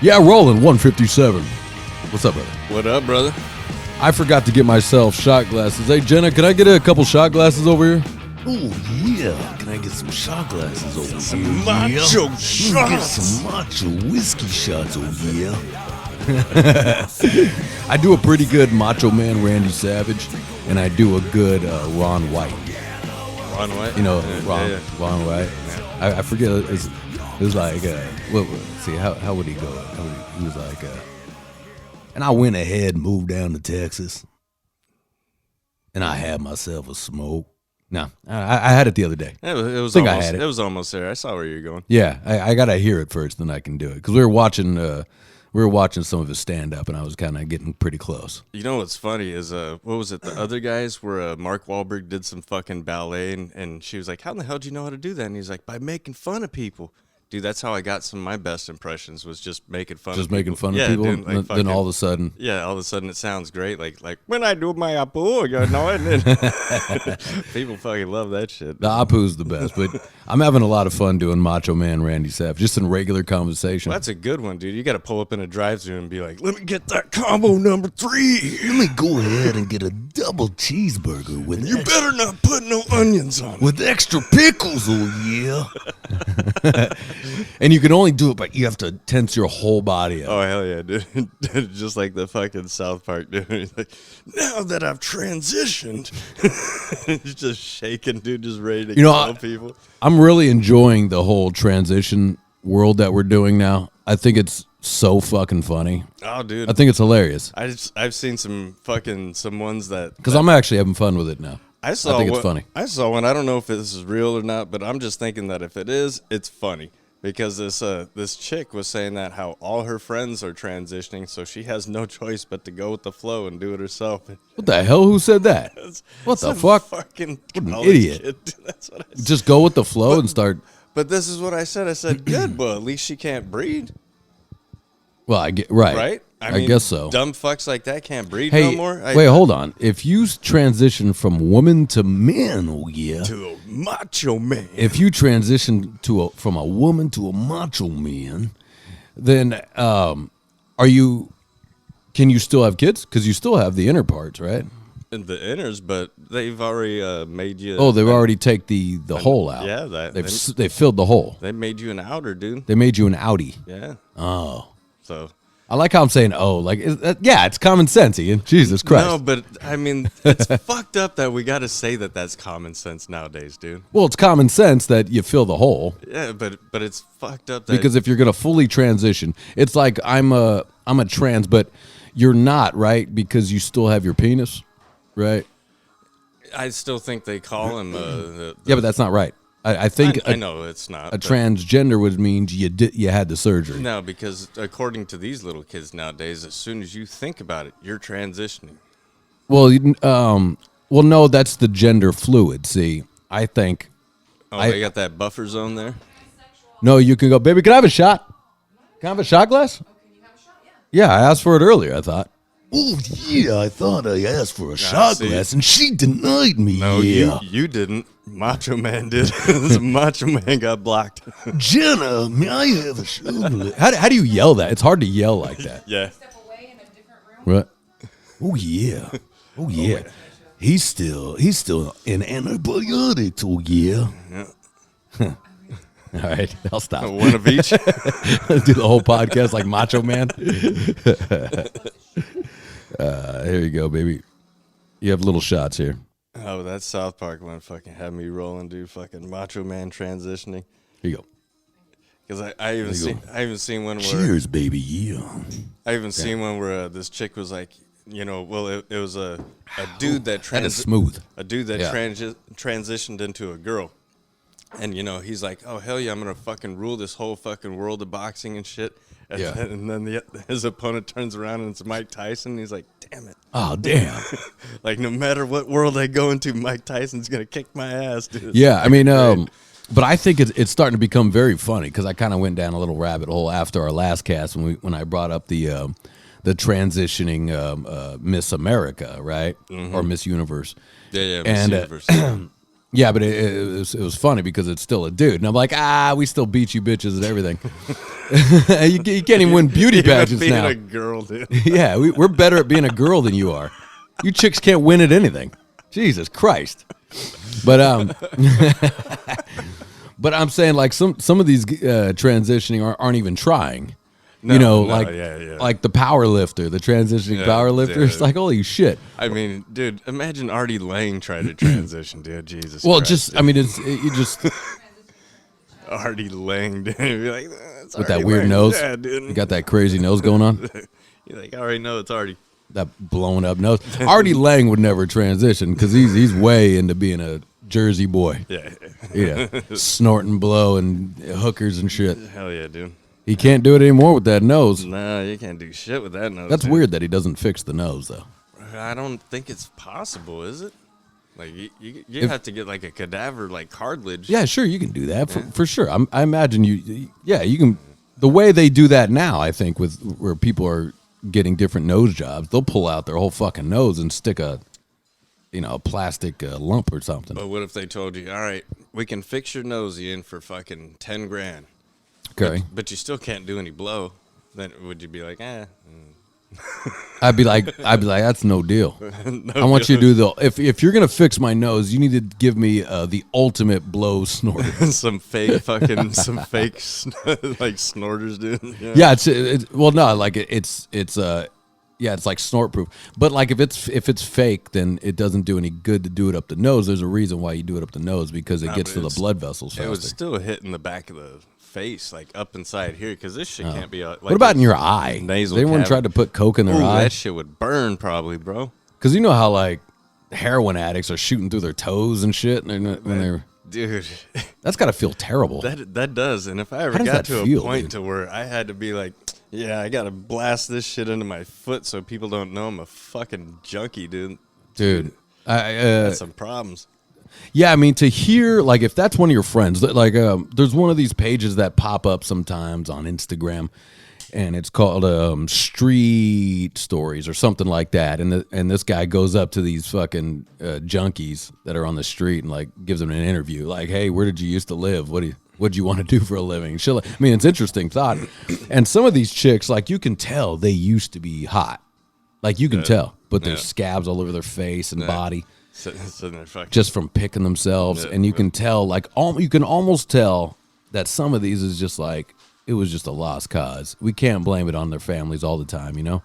Yeah, rolling 157. What's up, brother? What up, brother? I forgot to get myself shot glasses. Hey, Jenna, can I get a couple shot glasses over here? Oh, yeah. Can I get some shot glasses over Some here? macho Get shots. some macho whiskey shots over here. I do a pretty good Macho Man Randy Savage, and I do a good Ron White. Ron White? You know, Yeah. Ron White. I forget. It was like, see, how would he go? He was like, And I went ahead and moved down to Texas. And I had myself a smoke. no, I had it the other day. It was Think I almost, had it. it was almost there. I saw where you're going. Yeah, I gotta hear it first, then I can do it. Because we were watching some of his stand up, and I was kind of getting pretty close. You know what's funny is, what was it, the other guys where Mark Wahlberg did some fucking ballet, and she was like, how the hell do you know how to do that? And he's like, by making fun of people. Dude, that's how I got some of my best impressions, was just making fun of people. Just making fun of Yeah, people, dude, like then all of a sudden, yeah, all of a sudden it sounds great. Like when I do my apu, you know, and then people fucking love that shit. the Apu's the best. But I'm having a lot of fun doing Macho Man Randy Savage, just in regular conversation. Well, that's a good one, dude. You got to pull up in a drive-thru and be like, let me get that combo number 3. Let me go ahead and get a double cheeseburger with You better not put no onions on it. with extra pickles, oh yeah. And you can only do it, but you have to tense your whole body up. Oh, hell yeah, dude. Just like the fucking South Park, dude. He's like, now that I've transitioned. He's just shaking, dude, just ready to kill people. I'm really enjoying the whole transition world that we're doing now. I think it's so fucking funny. Oh, dude. I think it's hilarious. I've seen some ones that... Because I'm actually having fun with it now. I think it's funny. I saw one. I don't know if this is real or not, but I'm just thinking that if it is, it's funny. Because this chick was saying that how all her friends are transitioning, so she has no choice but to go with the flow and do it herself. What the hell? Who said that? What the fuck? Fucking What an college idiot. kid, dude. That's what I said. Just go with the flow and start. But this is what I said. I said, good, but at least she can't breed, Well, I get right. right? I guess so. Dumb fucks like that can't breed Hey, no more. wait, hold on. If you transition from woman to man, Oh yeah. To a macho man. if you transition from a woman to a macho man, then are you? Can you still have kids? Because you still have the inner parts, right? And the inners, but they've already made you. Oh, they've already take the hole out. Yeah, they filled the hole. they made you an outer, dude. They made you an Audi. Yeah. Oh, So. I like how I'm saying oh. Like yeah, it's common sense, Ian. Jesus Christ. No, but I mean, it's fucked up that we got to say that that's common sense nowadays, dude. Well, it's common sense that you fill the hole. Yeah, but it's fucked up that Because if you're gonna fully transition, it's like I'm a trans, but you're not, right? Because you still have your penis, right? I still think they call him. Yeah, but that's not right. I think I know it's not a but- transgender would mean you had the surgery. No, because according to these little kids nowadays, as soon as you think about it, you're transitioning. Well, well, no, that's the gender fluid. See, I think Oh, they got that buffer zone there. no, you can go, baby. Can I have a shot? Can I have a shot glass? Yeah, I asked for it earlier. I thought. Oh yeah, I thought I asked for a shot see. glass and she denied me. No, yeah. you didn't. Macho Man did. Macho Man got blocked. Jenna, may I have a shot glass? How do you yell that? It's hard to yell like that. Yeah. Step away in a different room. What? Oh yeah. Oh yeah. He's still in antibiotics, oh yeah. All right, I'll stop. One of each. Do the whole podcast like Macho Man. Here you go, baby. You have little shots here. Oh, that South Park one fucking had me rolling, dude. Fucking Macho Man transitioning. Here you go. Because I even seen one where Cheers, baby, yeah. I even seen one where this chick was like, you know, well, it was a dude that That is smooth. a dude that Yeah. transitioned into a girl, and you know he's like, oh hell yeah, I'm gonna fucking rule this whole fucking world of boxing and shit. And Yeah. then his opponent turns around and it's Mike Tyson. And he's like, damn it. Oh, damn. Like, no matter what world I go into, Mike Tyson's going to kick my ass, dude. Yeah, I mean, but I think it's starting to become very funny because I kind of went down a little rabbit hole after our last cast when I brought up the transitioning Miss America, right? Or Miss Universe. Yeah, And, Miss Universe. Yeah, but it was funny because it's still a dude. And I'm like, we still beat you bitches and everything. you can't even win beauty pageants being now. a girl, dude. Yeah, we're better at being a girl than you are. You chicks can't win at anything. Jesus Christ. But but I'm saying like some of these transitioning aren't even trying. Like the power lifter, the transitioning power lifter. It's like, holy shit. I mean, dude, imagine Artie Lang trying to transition, dude. Jesus Well, Christ, you just Artie Lang, dude. You're like, with that weird nose. Yeah, dude. You got that crazy nose going on. You're like, I already know it's Artie. That blown up nose. Artie Lang would never transition because he's way into being a Jersey boy. Yeah. Snorting blow and hookers and shit. Hell yeah, dude. He can't do it anymore with that nose. Nah, you can't do shit with that nose. That's dude. weird that he doesn't fix the nose though. I don't think it's possible, is it? Like you have to get like a cadaver like cartilage. Yeah, sure, you can do that for sure. I imagine you. Yeah, you can. The way they do that now, I think, with where people are getting different nose jobs, they'll pull out their whole fucking nose and stick a plastic lump or something. But what if they told you, all right, we can fix your nose in for fucking $10,000. Okay, But you still can't do any blow. Then would you be like, I'd be like, that's no deal. No I want deal. you to do if you're gonna fix my nose, you need to give me the ultimate blow snorter. some fake like snorters, dude. Yeah, it's like snort proof. But like if it's fake, then it doesn't do any good to do it up the nose. There's a reason why you do it up the nose because it gets to the blood vessels faster. It would still hit in the back of the face, like up inside here, because this shit can't be. Like what about in your eye? Nasal. Has anyone cavity? tried to put coke in their Ooh, eye? that shit would burn, probably, bro. Because you know how like heroin addicts are shooting through their toes and shit, and they're Dude, that's got to feel terrible. that does. And if I ever How does got that to feel, a point dude? to where I had to be like, yeah, I gotta blast this shit into my foot so people don't know I'm a fucking junkie, dude. That's some problems. Yeah, I mean, to hear, like, if that's one of your friends, like, there's one of these pages that pop up sometimes on Instagram, and it's called Street Stories or something like that. And this guy goes up to these fucking junkies that are on the street and, like, gives them an interview. Like, hey, where did you used to live? What'd you want to do for a living? I mean, it's interesting thought. And some of these chicks, like, you can tell they used to be hot. Like, you can tell. But there's scabs all over their face and body. Sitting there fucking. Just from picking themselves, and you can tell, like, you can almost tell that some of these is just like it was just a lost cause. We can't blame it on their families all the time, you know.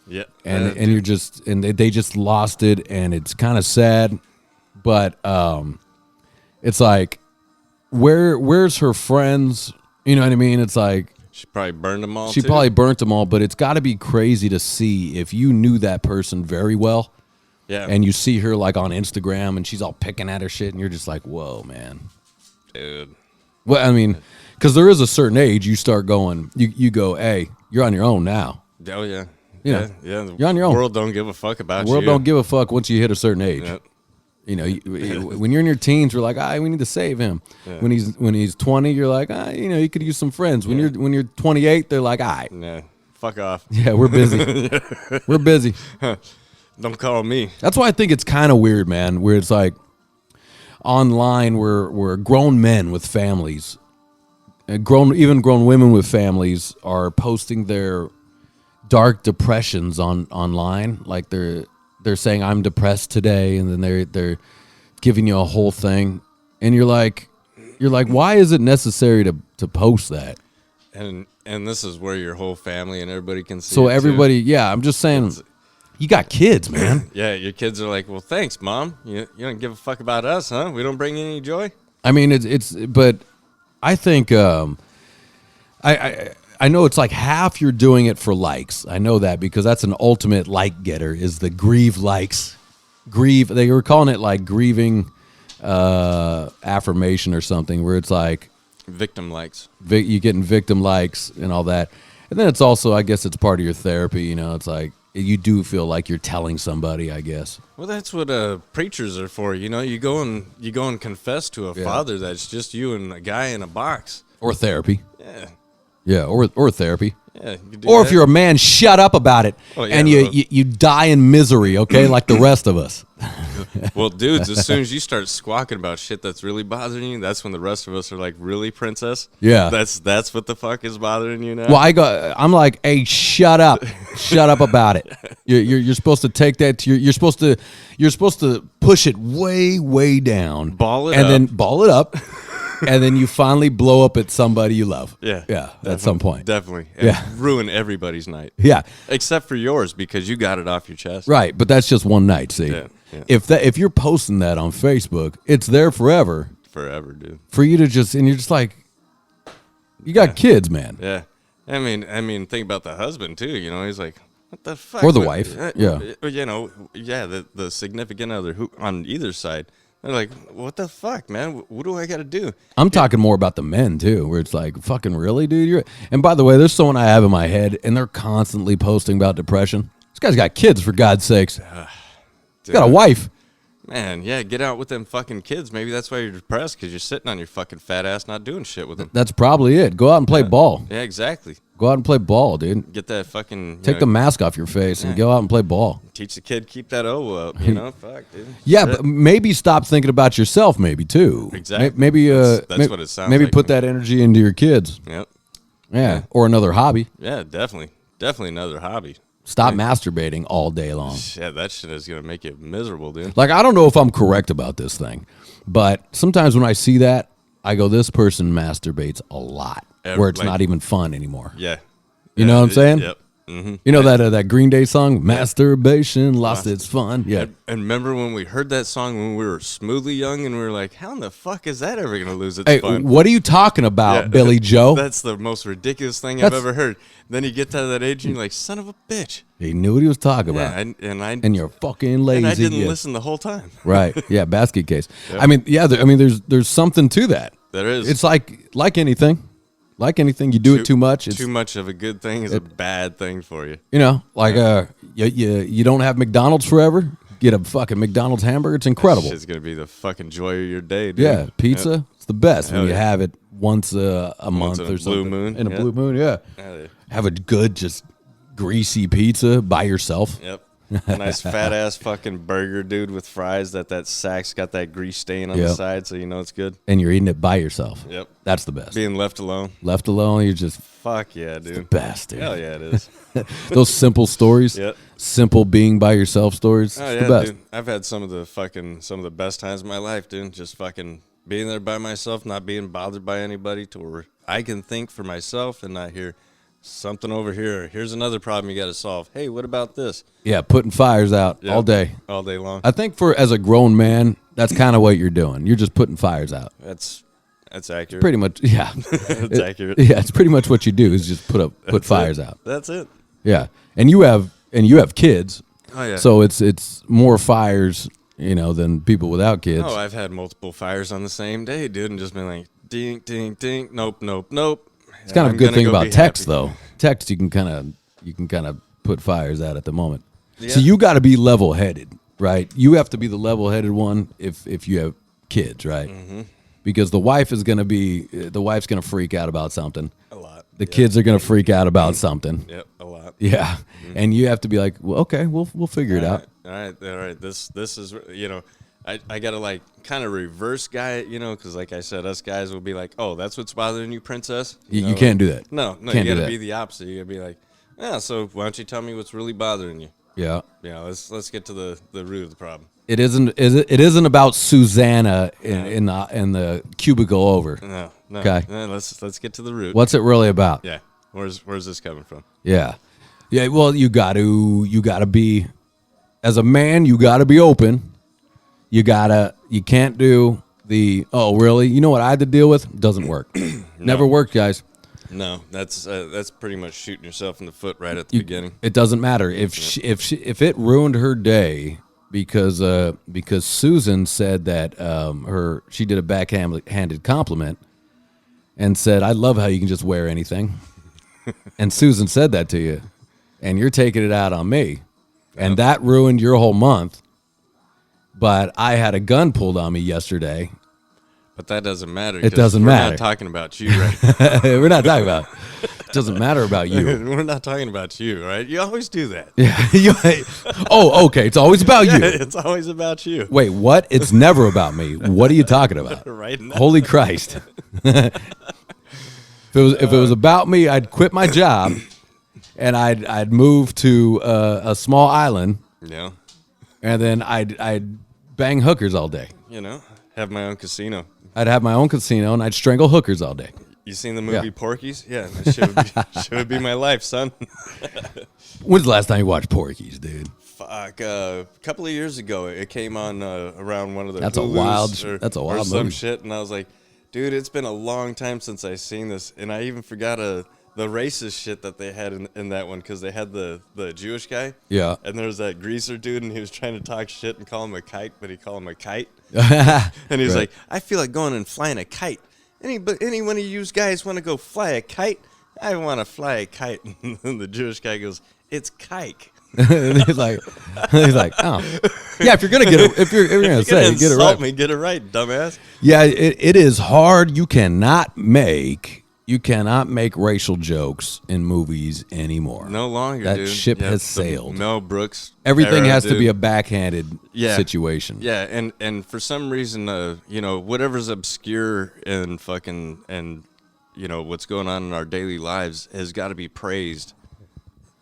Yeah, and you're just they just lost it, and it's kind of sad, but it's like where's her friends? You know what I mean? It's like she probably burned them all. She probably burnt them all, but it's got to be crazy to see if you knew that person very well. Yeah. And you see her like on Instagram and she's all picking at her shit and you're just like, whoa, man. Dude. Well, I mean, because there is a certain age you start going, you go, hey, you're on your own now. Oh, yeah. Yeah. Yeah. You're on your own. The world don't give a fuck about you. The world don't give a fuck once you hit a certain age. Yep. You know, when you're in your teens, we're like, we need to save him. Yeah. When he's 20, you're like, you could use some friends. When you're 28, they're like, nah, fuck off. Yeah, we're busy. We're busy. Don't call me. That's why I think it's kind of weird, man, where it's like online we're grown men with families, even grown women with families are posting their dark depressions online. Like they're saying, I'm depressed today, and then they're giving you a whole thing. And you're like, why is it necessary to post that? And this is where your whole family and everybody can see. So it everybody, too. I'm just saying, you got kids, man. Yeah, your kids are like, well, thanks, Mom. You don't give a fuck about us, huh? We don't bring you any joy. I mean, but I think I know it's like half you're doing it for likes. I know that because that's an ultimate like getter is the grieve likes. Grieve, they were calling it like grieving affirmation or something where it's like victim likes. You getting victim likes and all that. And then it's also, I guess it's part of your therapy, you know, it's like you do feel like you're telling somebody, I guess. Well, that's what preachers are for. You know, you go and confess to a father that's just you and a guy in a box. Or therapy. Yeah. Yeah, or therapy. Yeah. Or if you're a man, shut up about it, Oh, yeah, and you die in misery, okay, like the rest of us. Well, dudes, as soon as you start squawking about shit that's really bothering you, that's when the rest of us are like, really, princess? Yeah. That's what the fuck is bothering you now? Well, I'm like, hey, shut up about it. You're supposed to take that to you're supposed to push it way down, Ball it and up. then ball it up, and then you finally blow up at somebody you love. Yeah. At some point. Definitely. And Yeah. ruin everybody's night. Yeah, Except for yours, because you got it off your chest. right. But that's just one night. See, Yeah. if you're posting that on Facebook, it's there forever Forever, dude. for you to just, and you're just like, you got kids, man. Yeah. I mean, think about the husband, too. You know, he's like, what the fuck? Or the wife. Yeah. You know, the significant other who on either side. They're like, what the fuck, man? What do I got to do? I'm talking more about the men too, where it's like, fucking really, dude. And by the way, there's someone I have in my head, and they're constantly posting about depression. This guy's got kids, for God's sakes. He's got a wife. Man, yeah, get out with them fucking kids. Maybe that's why you're depressed, because you're sitting on your fucking fat ass not doing shit with them. That's probably it. Go out and play ball. Yeah, exactly. Go out and play ball, dude. Get that fucking... Take the mask off your face and go out and play ball. Teach the kid, keep that O up, you know? Fuck, dude. Yeah, Shit. but maybe stop thinking about yourself, maybe, too. Exactly. Maybe, That's what it sounds maybe like. put that energy into your kids. Yep. Yeah. Or another hobby. Yeah, definitely. Definitely another hobby. Stop masturbating all day long. Yeah, that shit is going to make you miserable, dude. Like, I don't know if I'm correct about this thing, but sometimes when I see that, I go, this person masturbates a lot, where it's Like- not even fun anymore. Yeah. You know what I'm saying? Yep. Mm-hmm. You know that Green Day song, Masturbation Lost Its Fun? Yeah. And remember when we heard that song when we were smoothly young and we were like, how in the fuck is that ever going to lose its Hey, fun? what are you talking about, Yeah. Billy Joe? That's the most ridiculous thing That's- I've ever heard. Then you get to that age and you're like, son of a bitch. He knew what he was talking Yeah, about. and You're fucking lazy. and I didn't yeah. listen the whole time. Right. Yeah, basket case. I mean, yeah, there's something to that. There is. It's like anything. Like anything, you do it too much. It's, Too much of a good thing is a bad thing for you. you know, like you don't have McDonald's forever. Get a fucking McDonald's hamburger. It's incredible. It's going to be the fucking joy of your day, dude. Yeah, pizza. Yep. It's the best Hell when you yeah. have it once a month in a or blue something. moon, In a yeah. blue moon, yeah. Hell yeah. Have a good, just greasy pizza by yourself. Yep. A nice fat ass fucking burger, dude, with fries that sack's got that grease stain on the Yep. side, so you know it's good. And you're eating it by yourself. Yep. That's the best. Being left alone. Left alone, you're just Fuck yeah, the dude. best, dude. Hell yeah, it is. Those simple stories. Yep. Simple being by yourself stories. Oh It's yeah, the best. dude. I've had some of the best times of my life, dude. Just fucking being there by myself, not being bothered by anybody, to where I can think for myself and not hear something over here. Here's another problem you got to solve. Hey, what about this? Yeah, putting fires out Yep. all day. All day long. I think as a grown man, that's kind of what you're doing. You're just putting fires out. That's accurate. Pretty much, yeah. That's accurate. Yeah, it's pretty much what you do is just put That's fires it. out. That's it. Yeah, and you have kids. Oh yeah. So it's more fires, than people without kids. Oh, I've had multiple fires on the same day, dude, and just been like, ding, ding, ding, nope, nope, nope. It's kind of a good thing about text, though. Text, you can kind of put fires out at the moment. Yeah. So you got to be level-headed, right? You have to be the level-headed one if you have kids, right? Mm-hmm. Because the wife's going to freak out about something. A lot. The kids are going to freak out about something. Yep, a lot. Yeah, and you have to be like, well, okay, we'll figure it out. All right. This is, I got to like kind of reverse guy, because like I said, us guys will be like, oh, that's what's bothering you, princess? You can't do that. No, Can't you do got to that. be the opposite. You got to be like, yeah, so why don't you tell me what's really bothering you? Yeah. Yeah, let's get to the root of the problem. It isn't about Susanna in the cubicle over. No. Okay. Let's get to the root. What's it really about? Yeah. Where's this coming from? Yeah. Yeah, well, you got to be, as a man, you got to be open. You can't do the, oh, really? You know what I had to deal with? Doesn't work. Never worked, guys. No, that's pretty much shooting yourself in the foot right at the beginning. It doesn't matter. If it ruined her day because Susan said that she did a backhanded compliment and said, I love how you can just wear anything. And Susan said that to you. And you're taking it out on me. And that ruined your whole month. But I had a gun pulled on me yesterday. But that doesn't matter. It doesn't we're matter. Not talking about you, right? We're not talking about. Doesn't matter about you. We're not talking about you, right? You always do that. Yeah. Oh, okay. It's always about you. It's always about you. Wait, what? It's never about me. What are you talking about? Right now. Holy Christ. If it was about me, I'd quit my job and I'd move to a small island. Yeah. And then I'd bang hookers all day. You know, have my own casino. I'd have my own casino and I'd strangle hookers all day. You seen the movie Porky's? Yeah, that shit would be my life, son. When's the last time you watched Porky's, dude? Fuck, a couple of years ago, it came on around one of the That's Hulus a wild some movie. shit, and I was like, dude, it's been a long time since I seen this, and I even forgot the racist shit that they had in that one, because they had the Jewish guy, Yeah. and there was that greaser dude, and he was trying to talk shit and call him a kite, but he called him a kite, and he was like, I feel like going and flying a kite. Any one of you guys want to go fly a kite? I want to fly a kite. And the Jewish guy goes, it's kike. he's like, oh, yeah. If you're gonna say it, get it right. Get it right, dumbass. Yeah, it is hard. You cannot make racial jokes in movies anymore. No longer. That dude. ship has sailed. Mel Brooks. Everything era, has to dude. be a backhanded situation. Yeah, and for some reason, whatever's obscure and fucking what's going on in our daily lives has got to be praised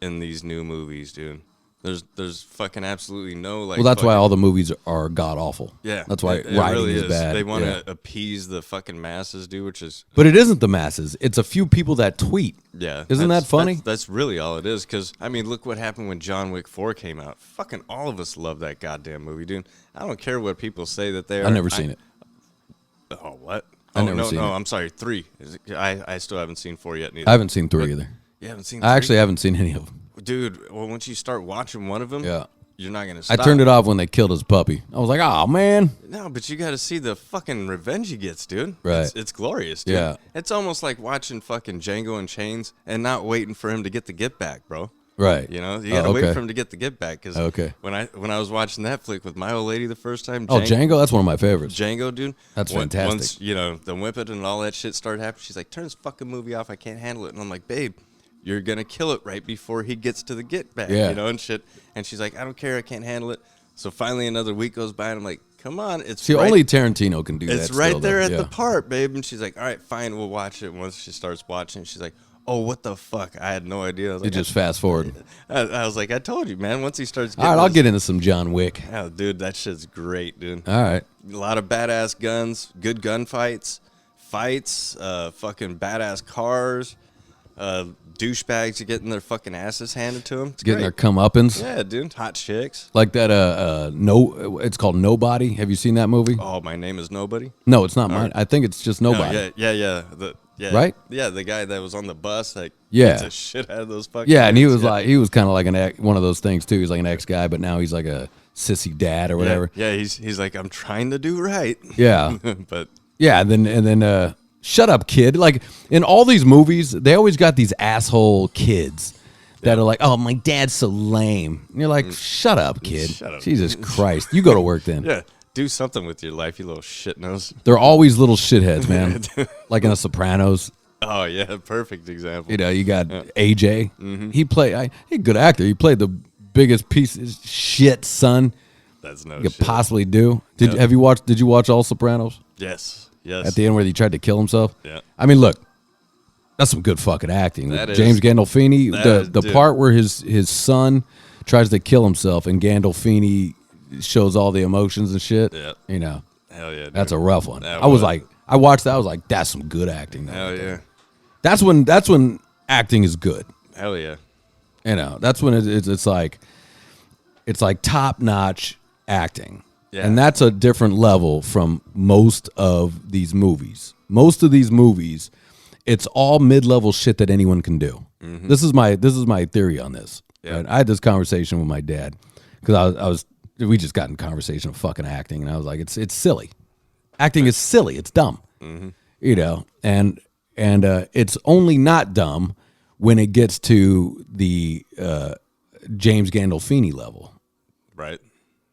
in these new movies, dude. There's fucking absolutely no like. Well, that's why all the movies are god awful. Yeah, that's why it writing really is bad. They want to appease the fucking masses, dude. Which is. But it isn't the masses. It's a few people that tweet. Yeah, isn't that funny? That's really all it is. Because I mean, look what happened when John Wick 4 came out. Fucking all of us love that goddamn movie, dude. I don't care what people say that they are. I've never seen it. Oh, what? I've never seen it. No, I'm sorry. 3. I still haven't seen 4 yet. Neither. I haven't seen 3 either. You haven't seen? 3? I actually haven't seen any of them. Dude, well, once you start watching one of them, you're not gonna stop. I turned it off when they killed his puppy. I was like, oh man. No, but you got to see the fucking revenge he gets, dude. Right. It's glorious, dude. Yeah. It's almost like watching fucking Django in Chains and not waiting for him to get the get back, bro. Right. You know, you got to wait for him to get the get back. Because when I was watching that flick with my old lady the first time. Django, that's one of my favorites. Django, dude. That's fantastic. Once, the whippet and all that shit started happening, she's like, turn this fucking movie off. I can't handle it. And I'm like, babe, you're going to kill it right before he gets to the get back, and shit. And she's like, I don't care. I can't handle it. So finally another week goes by, and I'm like, come on. Only Tarantino can do that. It's right there at the part, babe. And she's like, all right, fine, we'll watch it. Once she starts watching, she's like, oh, what the fuck? I had no idea. I was like, just fast forward. I was like, I told you, man. Once he starts getting all right, I'll get into some John Wick. Oh, dude, that shit's great, dude. All right. A lot of badass guns, good gunfights, fucking badass cars, douchebags getting their fucking asses handed to them. Getting their comeuppance. Yeah, dude. Hot chicks. Like that, it's called Nobody. Have you seen that movie? Oh, My Name is Nobody? No, it's not mine. I think it's just Nobody. No, yeah. Right? Yeah, the guy that was on the bus that gets the shit out of those fucking and he was he was kind of like one of those things too. He's like an ex-guy, but now he's like a sissy dad or whatever. Yeah, he's like, I'm trying to do right. Yeah. But yeah, and then shut up, kid. Like in all these movies, they always got these asshole kids that are like, oh, my dad's so lame. And you're like, shut up, kid. Shut up. Jesus Christ. You go to work then. Yeah. Do something with your life, you little shit nose. They're always little shitheads, man. Like in The Sopranos. Oh, yeah. Perfect example. You got AJ. Mm-hmm. He's a good actor. He played the biggest piece of shit son that's no you could shit. possibly do. Did you watch all Sopranos? Yes. At the end where he tried to kill himself? Yeah. I mean, look, that's some good fucking acting. That James is. Gandolfini, the Dude. part where his son tries to kill himself and Gandolfini shows all the emotions and shit. Yeah. Hell yeah, dude. That's a rough one. That I was was. like, I watched that. I was like, that's some good acting. Hell yeah. That's when acting is good. Hell yeah. That's when it's like top notch acting. Yeah. And that's a different level from most of these movies. Most of these movies, it's all mid-level shit that anyone can do. Mm-hmm. This is my theory on this. Yeah. Right? I had this conversation with my dad because we just got in conversation of fucking acting, and I was like, it's silly. Acting is silly. It's dumb. Mm-hmm. And it's only not dumb when it gets to the James Gandolfini level. Right.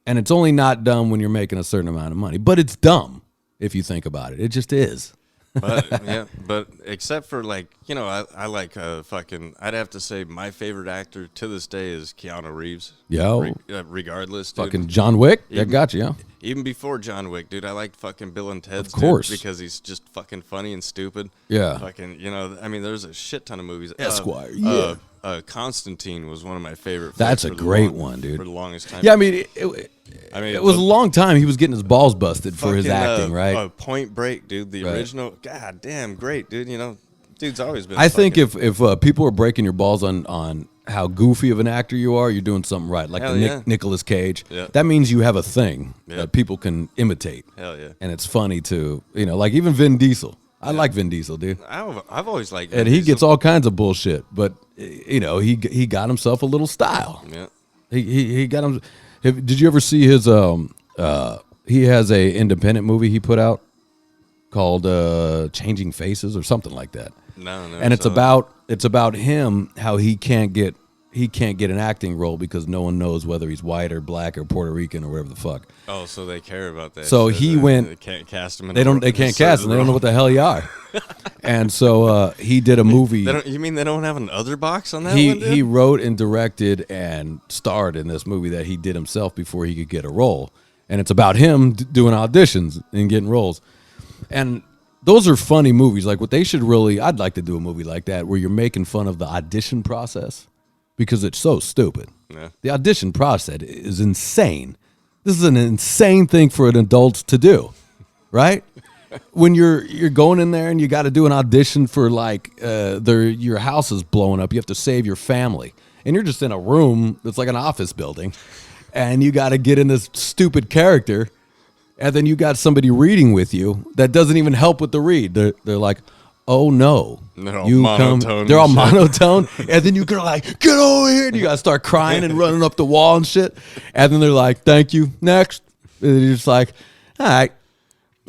And it's only not dumb when you're making a certain amount of money. But it's dumb if you think about it. It just is. but except for like, you know, I like I'd have to say my favorite actor to this day is Keanu Reeves. Yo. Regardless, dude. Fucking John Wick? That got you, yeah. Even before John Wick, dude, I liked fucking Bill and Ted's, Of course. dude, because he's just fucking funny and stupid. Yeah. Fucking, you know, I mean, there's a shit ton of movies. Esquire, yeah. Constantine was one of my favorite. That's a for the great one, dude. For the longest time. Yeah, I mean, it was a long time. He was getting his balls busted for his fucking, acting, right? Point Break, dude. The Right. original. God damn, great, dude. You know, dude's always been. I think fucking- if people are breaking your balls on how goofy of an actor you are, you're doing something right. Like Hell the yeah. Nicolas Cage. Yeah. That means you have a thing Yeah. that people can imitate. Hell yeah. And it's funny too. You know, like even Vin Diesel. I like Vin Diesel, dude. I've always liked. And Vin he Diesel. gets all kinds of bullshit, but you know, he got himself a little style. Yeah. He got him. Did you ever see his he has a independent movie he put out called Changing Faces or something like that. No. And it's about him, how he can't get an acting role because no one knows whether he's white or black or Puerto Rican or whatever the fuck. Oh, so they care about that. So shit. he went. They can't cast him. They can't cast him. They don't know what the hell you are. And so he did a movie. You mean they don't have an other box on that He one? Dude? he wrote and directed and starred in this movie that he did himself before he could get a role, and it's about him doing auditions and getting roles, and those are funny movies. Like what they should really, I'd like to do a movie like that where you're making fun of the audition process because it's so stupid. Yeah. The audition process is insane. This is an insane thing for an adult to do, right? When you're going in there and you got to do an audition for like your house is blowing up, you have to save your family, and you're just in a room that's like an office building, and you got to get in this stupid character, and then you got somebody reading with you that doesn't even help with the read. They're like, oh no, They're all monotone They're all and shit. monotone, and then you go like, get over here, and you got to start crying and running up the wall and shit, and then they're like, thank you, next, and you're just like, all right.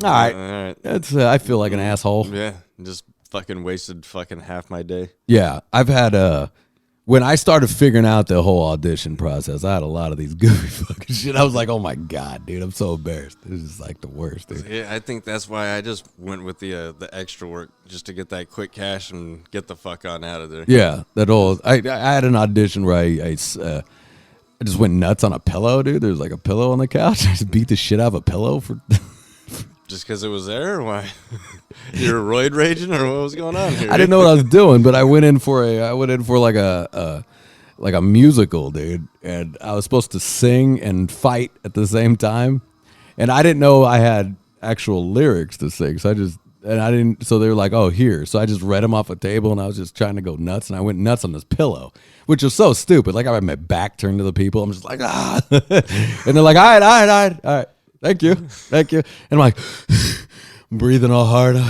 All right. All right. That's I feel like an asshole. Yeah, just fucking wasted fucking half my day. Yeah, I've had when I started figuring out the whole audition process, I had a lot of these goofy fucking shit. I was like, oh my god, dude, I'm so embarrassed. This is like the worst, dude. Yeah, I think that's why I just went with the extra work just to get that quick cash and get the fuck on out of there. Yeah, that whole I had an audition where I just went nuts on a pillow, dude. There's like a pillow on the couch. I just beat the shit out of a pillow for. Just because it was there, or why? You're roid raging, or what was going on here? I didn't know what I was doing, but I went in for like a musical, dude, and I was supposed to sing and fight at the same time, and I didn't know I had actual lyrics to sing, so I didn't. So they were like, "Oh, here," so I just read them off a table, and I was just trying to go nuts, and I went nuts on this pillow, which was so stupid. Like I had my back turned to the people, I'm just like, and they're like, all right. Thank you. And I'm like, breathing all hard. All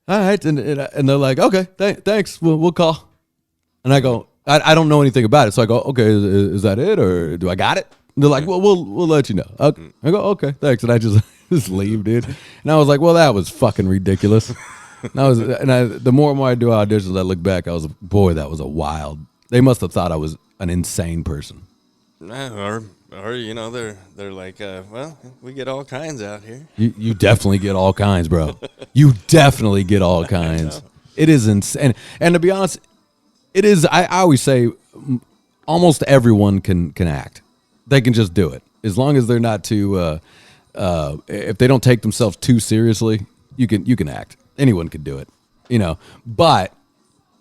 right. And they're like, okay, thanks. We'll call. And I go, I don't know anything about it. So I go, okay, is that it? Or do I got it? And they're like, well, we'll let you know. Okay. I go, okay, thanks. And I just leave, dude. And I was like, well, that was fucking ridiculous. The more and more I do auditions, I look back, boy, that was a wild. They must have thought I was an insane person. Or you know, they're like, well, we get all kinds out here. You definitely get all kinds, bro. You definitely get all kinds. It is insane. And to be honest, it is. I always say, almost everyone can act. They can just do it as long as they're not too. If they don't take themselves too seriously, you can act. Anyone can do it, you know. But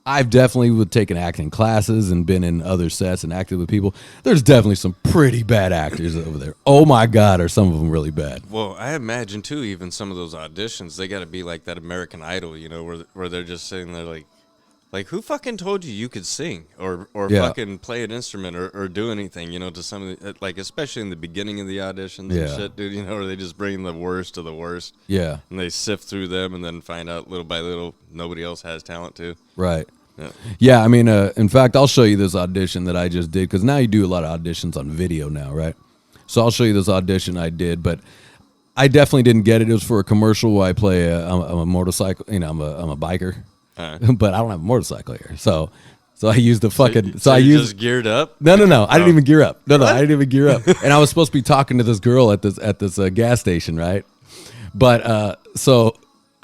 I've definitely taken acting classes and been in other sets and acted with people. There's definitely some pretty bad actors over there. Oh my God, are some of them really bad? Well, I imagine too, even some of those auditions, they got to be like that American Idol, you know, where they're just sitting there like who fucking told you could sing or Yeah. fucking play an instrument or do anything, you know, to some of the, like, especially in the beginning of the auditions Yeah. and shit, dude, you know, where they just bring the worst of the worst. Yeah, And they sift through them and then find out little by little nobody else has talent too. right. Yeah. Yeah, I mean, in fact, I'll show you this audition that I just did because now you do a lot of auditions on video now, right? So I'll show you this audition I did, but I definitely didn't get it. It was for a commercial where I play. I'm a motorcycle. You know, I'm a biker, but I don't have a motorcycle here. So I used the fucking. So I you used just geared up. No. I didn't even gear up. No, I didn't even gear up. And I was supposed to be talking to this girl at this gas station, right? But so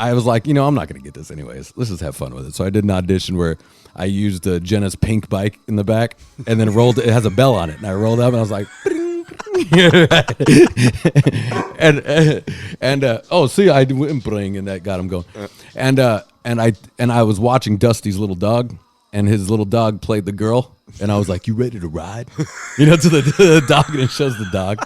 I was like, I'm not going to get this anyways. Let's just have fun with it. So I did an audition where I used Jenna's pink bike in the back and then it has a bell on it. And I rolled up and I was like, see, I went bring, and that got him going. And I was watching Dusty's little dog, and his little dog played the girl, and I was like, "You ready to ride?" To the dog, and it shows the dog.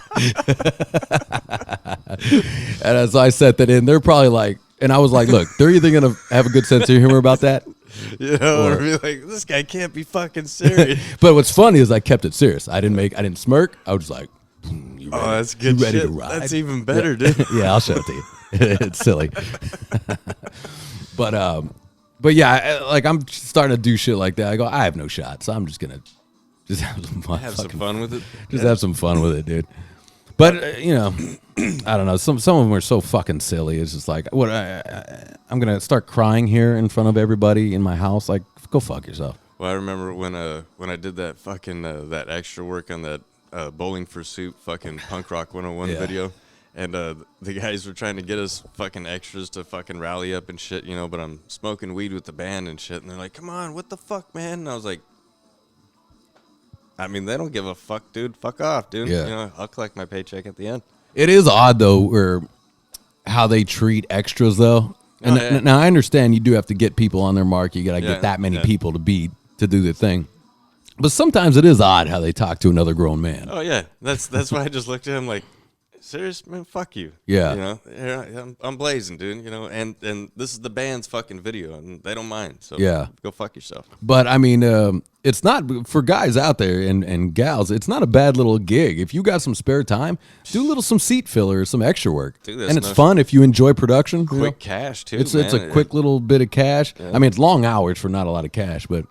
And as I set that in, they're probably like, and I was like, "Look, they're either gonna have a good sense of humor about that." Or be like, this guy can't be fucking serious. But what's funny is I kept it serious. I didn't smirk. I was like, you ready? Oh, that's good. You ready shit. to ride? That's even better, dude. Yeah, I'll show it to you. It's silly. But yeah, like I'm starting to do shit like that. I go, I have no shot, so I'm just gonna just have some fun. Have some fun with it. Just have some fun with it, dude. But I don't know. Some of them are so fucking silly. It's just like, what? I'm gonna start crying here in front of everybody in my house. Like, go fuck yourself. Well, I remember when I did that fucking that extra work on that Bowling for Soup fucking Punk Rock 101 video, and the guys were trying to get us fucking extras to fucking rally up and shit, but I'm smoking weed with the band and shit, and they're like, come on, what the fuck, man? And I was like, I mean, they don't give a fuck, dude. Fuck off, dude. Yeah. I'll collect my paycheck at the end. It is odd though, how they treat extras though. And now I understand you do have to get people on their mark. You gotta get that many people to do the thing. But sometimes it is odd how they talk to another grown man. Oh yeah, that's why I just looked at him like, serious, man, fuck you. Yeah. I'm blazing, dude. And this is the band's fucking video, and they don't mind. So go fuck yourself. But I mean, it's not for guys out there and gals. It's not a bad little gig. If you got some spare time, do some seat filler or some extra work, and it's fun if you enjoy production. Quick cash too. It's a quick little bit of cash. Yeah. I mean, it's long hours for not a lot of cash, but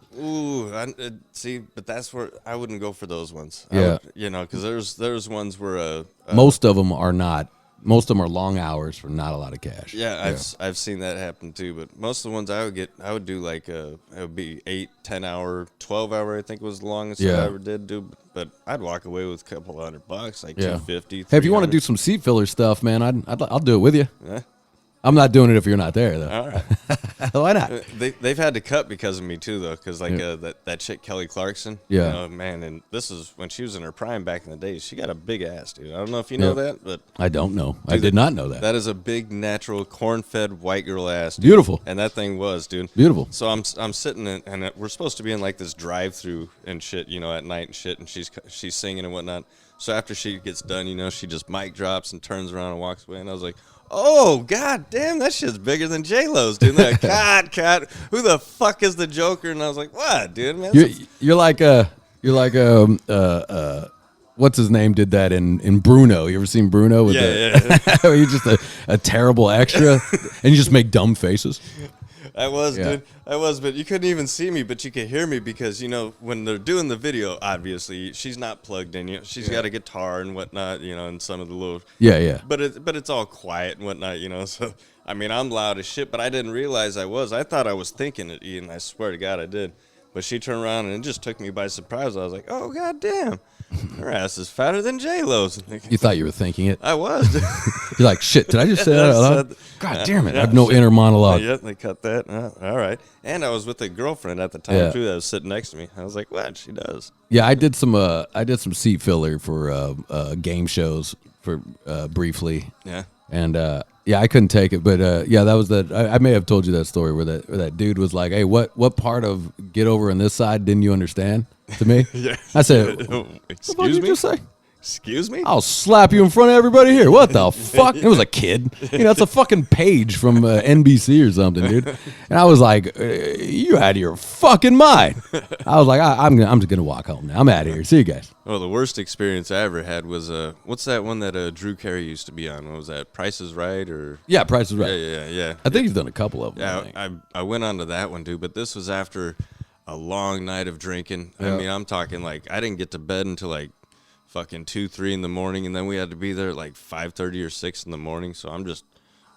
see, but that's where I wouldn't go for those ones. Yeah, because there's ones where most of them are not. Most of them are long hours for not a lot of cash. Yeah, I've seen that happen too. But most of the ones I would do like it would be 8, 10 hour, 12 hour. I think was the longest I ever did do. But I'd walk away with a couple $100, like $250. Hey, if you want to do some seat filler stuff, man, I'll do it with you. Yeah. I'm not doing it if you're not there, though. All right. Why not? They've had to cut because of me, too, though, because, that chick, Kelly Clarkson, man, and this is when she was in her prime back in the day. She got a big ass, dude. I don't know if you know that, but... I don't know. Dude, I did not know that. That is a big, natural, corn-fed white girl ass, dude. Beautiful. And that thing was, dude. Beautiful. So I'm sitting in, and we're supposed to be in, like, this drive-through and shit, at night and shit, and she's singing and whatnot. So after she gets done, she just mic drops and turns around and walks away, and I was like... Oh, god damn, that shit's bigger than J-Lo's, dude. Like, God, who the fuck is the Joker? And I was like, what, dude? Man, you're like what's his name did that in Bruno? You ever seen Bruno? With he's just a terrible extra, and you just make dumb faces. I was, dude. I was, but you couldn't even see me, but you could hear me because, when they're doing the video, obviously, she's not plugged in. She's got a guitar and whatnot, and some of the little... Yeah. But it's all quiet and whatnot, so... I mean, I'm loud as shit, but I didn't realize I was. I thought I was thinking it, Ian. I swear to God I did. But she turned around, and it just took me by surprise. I was like, oh, god damn. Her ass is fatter than J-Lo's. You thought you were thinking it? I was. You're like, shit, did I just say that out loud? God damn it. I have no inner monologue. Yeah, they cut that. All right. And I was with a girlfriend at the time, too, that was sitting next to me. I was like, what? She does. Yeah, I did some seat filler for game shows for briefly. Yeah. And I couldn't take it, but that was that. I may have told you that story where that dude was like, "Hey, what part of Get Over on this side didn't you understand?" To me, I said, "Excuse me." Just say? Excuse me? I'll slap you in front of everybody here. What the fuck? It was a kid. It's a fucking page from NBC or something, dude. And I was like, you out of your fucking mind. I was like, I'm just going to walk home now. I'm out of here. See you guys. Well, the worst experience I ever had was, what's that one that Drew Carey used to be on? What was that? Price is Right? Or Yeah, Price is Right. Yeah. I think he's done a couple of them. Yeah, I went on to that one, dude. But this was after a long night of drinking. Yeah. I mean, I'm talking like I didn't get to bed until like fucking 2, 3 in the morning, and then we had to be there at like 5:30 or 6 in the morning. So I'm just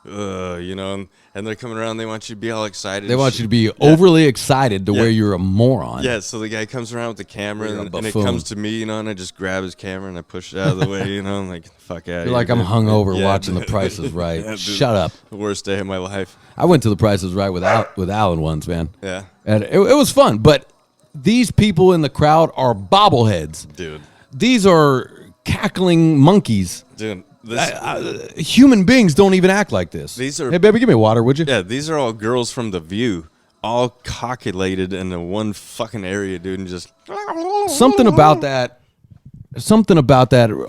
you know, and they're coming around. They want you to be all excited. They want you to be overly excited to where you're a moron. Yeah, so the guy comes around with the camera, and it buffoon. comes to me, you know, and I just grab his camera and I push it out of the way, you know, I'm like, fuck out of You're like, here, I'm dude. hungover Yeah, watching dude. The Price is Right. Yeah, dude. Shut up. The worst day of my life. I went to The Price is Right with Alan once, man. Yeah. And it was fun, but these people in the crowd are bobbleheads. Dude. These are cackling monkeys. Dude, this, Human beings don't even act like this. These are- Hey, baby, give me water, would you? yeah, these are all girls from The View, all cockulated in the one fucking area, dude, and just... Something about that,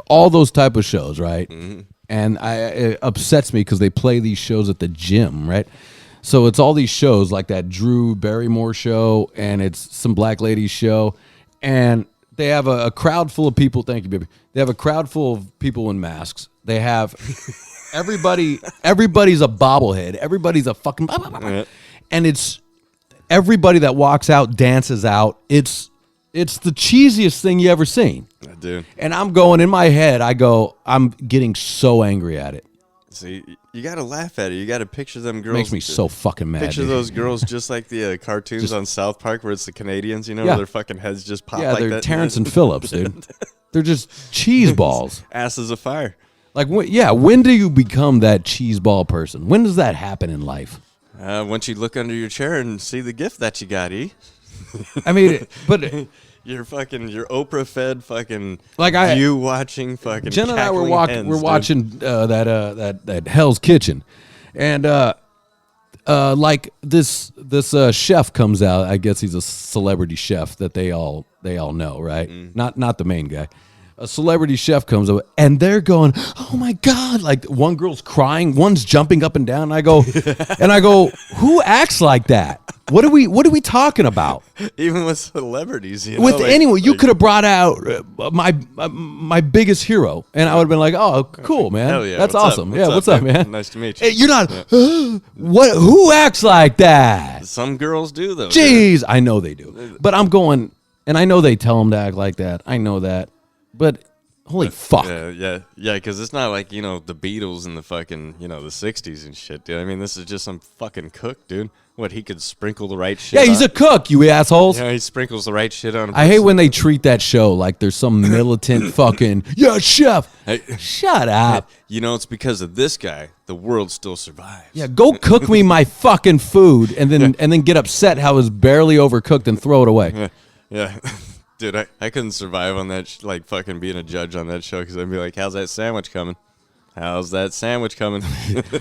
all those type of shows, right? Mm-hmm. And it upsets me because they play these shows at the gym, right? So it's all these shows like that Drew Barrymore show, and it's some black ladies show, and they have a crowd full of people. Thank you, baby. They have a crowd full of people in masks. They have everybody's a bobblehead. Everybody's a fucking and it's everybody that walks out dances out. It's the cheesiest thing you ever seen. Dude, And I'm going in my head. I'm getting so angry at it. see, you got to laugh at it. You got to picture them girls. Makes me so fucking mad. Picture dude. those girls just like the cartoons on South Park where it's the Canadians, you know, Yeah. where their fucking heads just pop Yeah, like they're that. Terrence and Phillips, dude. They're just cheese balls. Asses of fire. Like, when do you become that cheese ball person? When does that happen in life? Once you look under your chair and see the gift that you got, I mean, but You're Oprah fed fucking Like View watching fucking Jen and I were cackling hens, we're dude. watching that Hell's Kitchen, and like this chef comes out. I guess he's a celebrity chef that they all know, right? Not the main guy. A celebrity chef comes up, and they're going, "Oh my god!" Like one girl's crying, one's jumping up and down. And I go, "Who acts like that? What are we talking about?" Even with celebrities, you know, With like- anyone, you like, could have brought out my biggest hero, and I would have been like, "Oh, cool, man! Hell yeah, That's what's up? awesome! What's Yeah, up, what's up, man? man? Nice to meet you." Hey, you're not what? Who acts like that? Some girls do though. Jeez, I know they do, but I'm going, and I know they tell them to act like that. I know that, but holy fuck! Yeah. Because it's not like, you know, the Beatles in the fucking, you know, the '60s and shit, dude. I mean, this is just some fucking cook, dude. What, he could sprinkle the right shit? Yeah, he's on. a cook, you assholes. Yeah, he sprinkles the right shit on. I hate when they treat that show like there's some militant fucking chef. Hey, Shut up. you know, it's because of this guy the world still survives. Yeah, go cook me my fucking food and then get upset how it's barely overcooked and throw it away. Yeah. Dude, I couldn't survive on that, like fucking being a judge on that show, because I'd be like, how's that sandwich coming? How's that sandwich coming?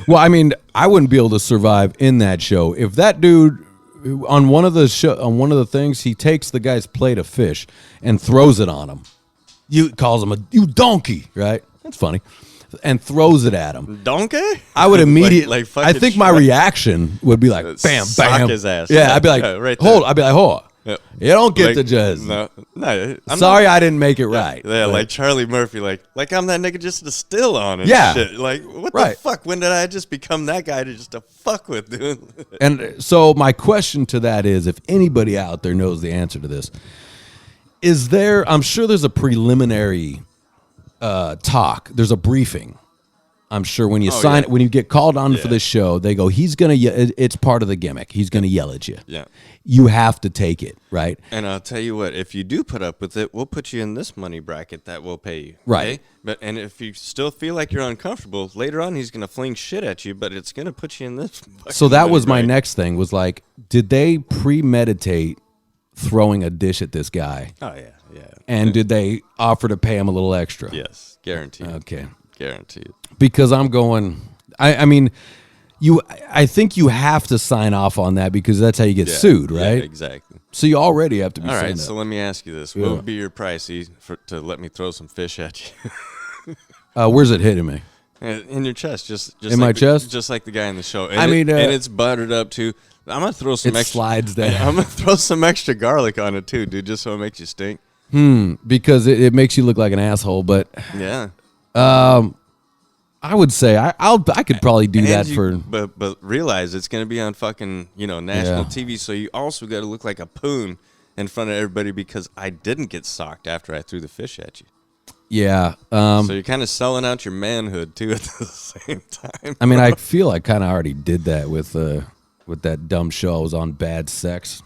Well, I mean, I wouldn't be able to survive in that show. If that dude on one of the things, he takes the guy's plate of fish and throws it on him. You calls him you donkey, right? That's funny. And throws it at him. Donkey? I would immediately. Like I think my reaction would be like, bam, sock bam. his ass. Yeah, I'd be like, Yeah, right hold. there. I'd be like, hold. Yeah. You don't get Like, the judge. No, I'm Sorry, not- I didn't make it right. Yeah, But- like Charlie Murphy, like I'm that nigga just to still on and Yeah. shit. Like, what Right. the fuck? When did I just become that guy to just to fuck with, dude? And so my question to that is, if anybody out there knows the answer to this, I'm sure there's a preliminary talk. There's a briefing. I'm sure when you when you get called on for this show, they go, he's going to, it's part of the gimmick. He's going to yell at you. Yeah. You have to take it, right? And I'll tell you what, if you do put up with it, we'll put you in this money bracket that we'll pay you. Right. Okay? And if you still feel like you're uncomfortable, later on he's gonna fling shit at you, but it's gonna put you in this. So that money was my bracket. next thing was like, did they premeditate throwing a dish at this guy? Oh yeah, yeah. And did they offer to pay him a little extra? Yes, guaranteed. Okay. Guaranteed. Because I'm going, I mean, I think you have to sign off on that because that's how you get sued, right? Yeah, exactly. So you already have to be All saying right, that. so let me ask you this: what would be your price to let me throw some fish at you? Where's it hitting me? In your chest, just In like my chest? just like the guy in the show. And I mean, and it's buttered up too. I'm gonna throw some It extra. slides down. I'm gonna throw some extra garlic on it too, dude, just so it makes you stink. Because it makes you look like an asshole. But Yeah. I would say I could probably do that for. But realize it's gonna be on fucking national Yeah. TV, so you also got to look like a poon in front of everybody because I didn't get socked after I threw the fish at you. Yeah. So you're kind of selling out your manhood too at the same time. I mean, I feel I kind of already did that with that dumb show I was on, Bad Sex.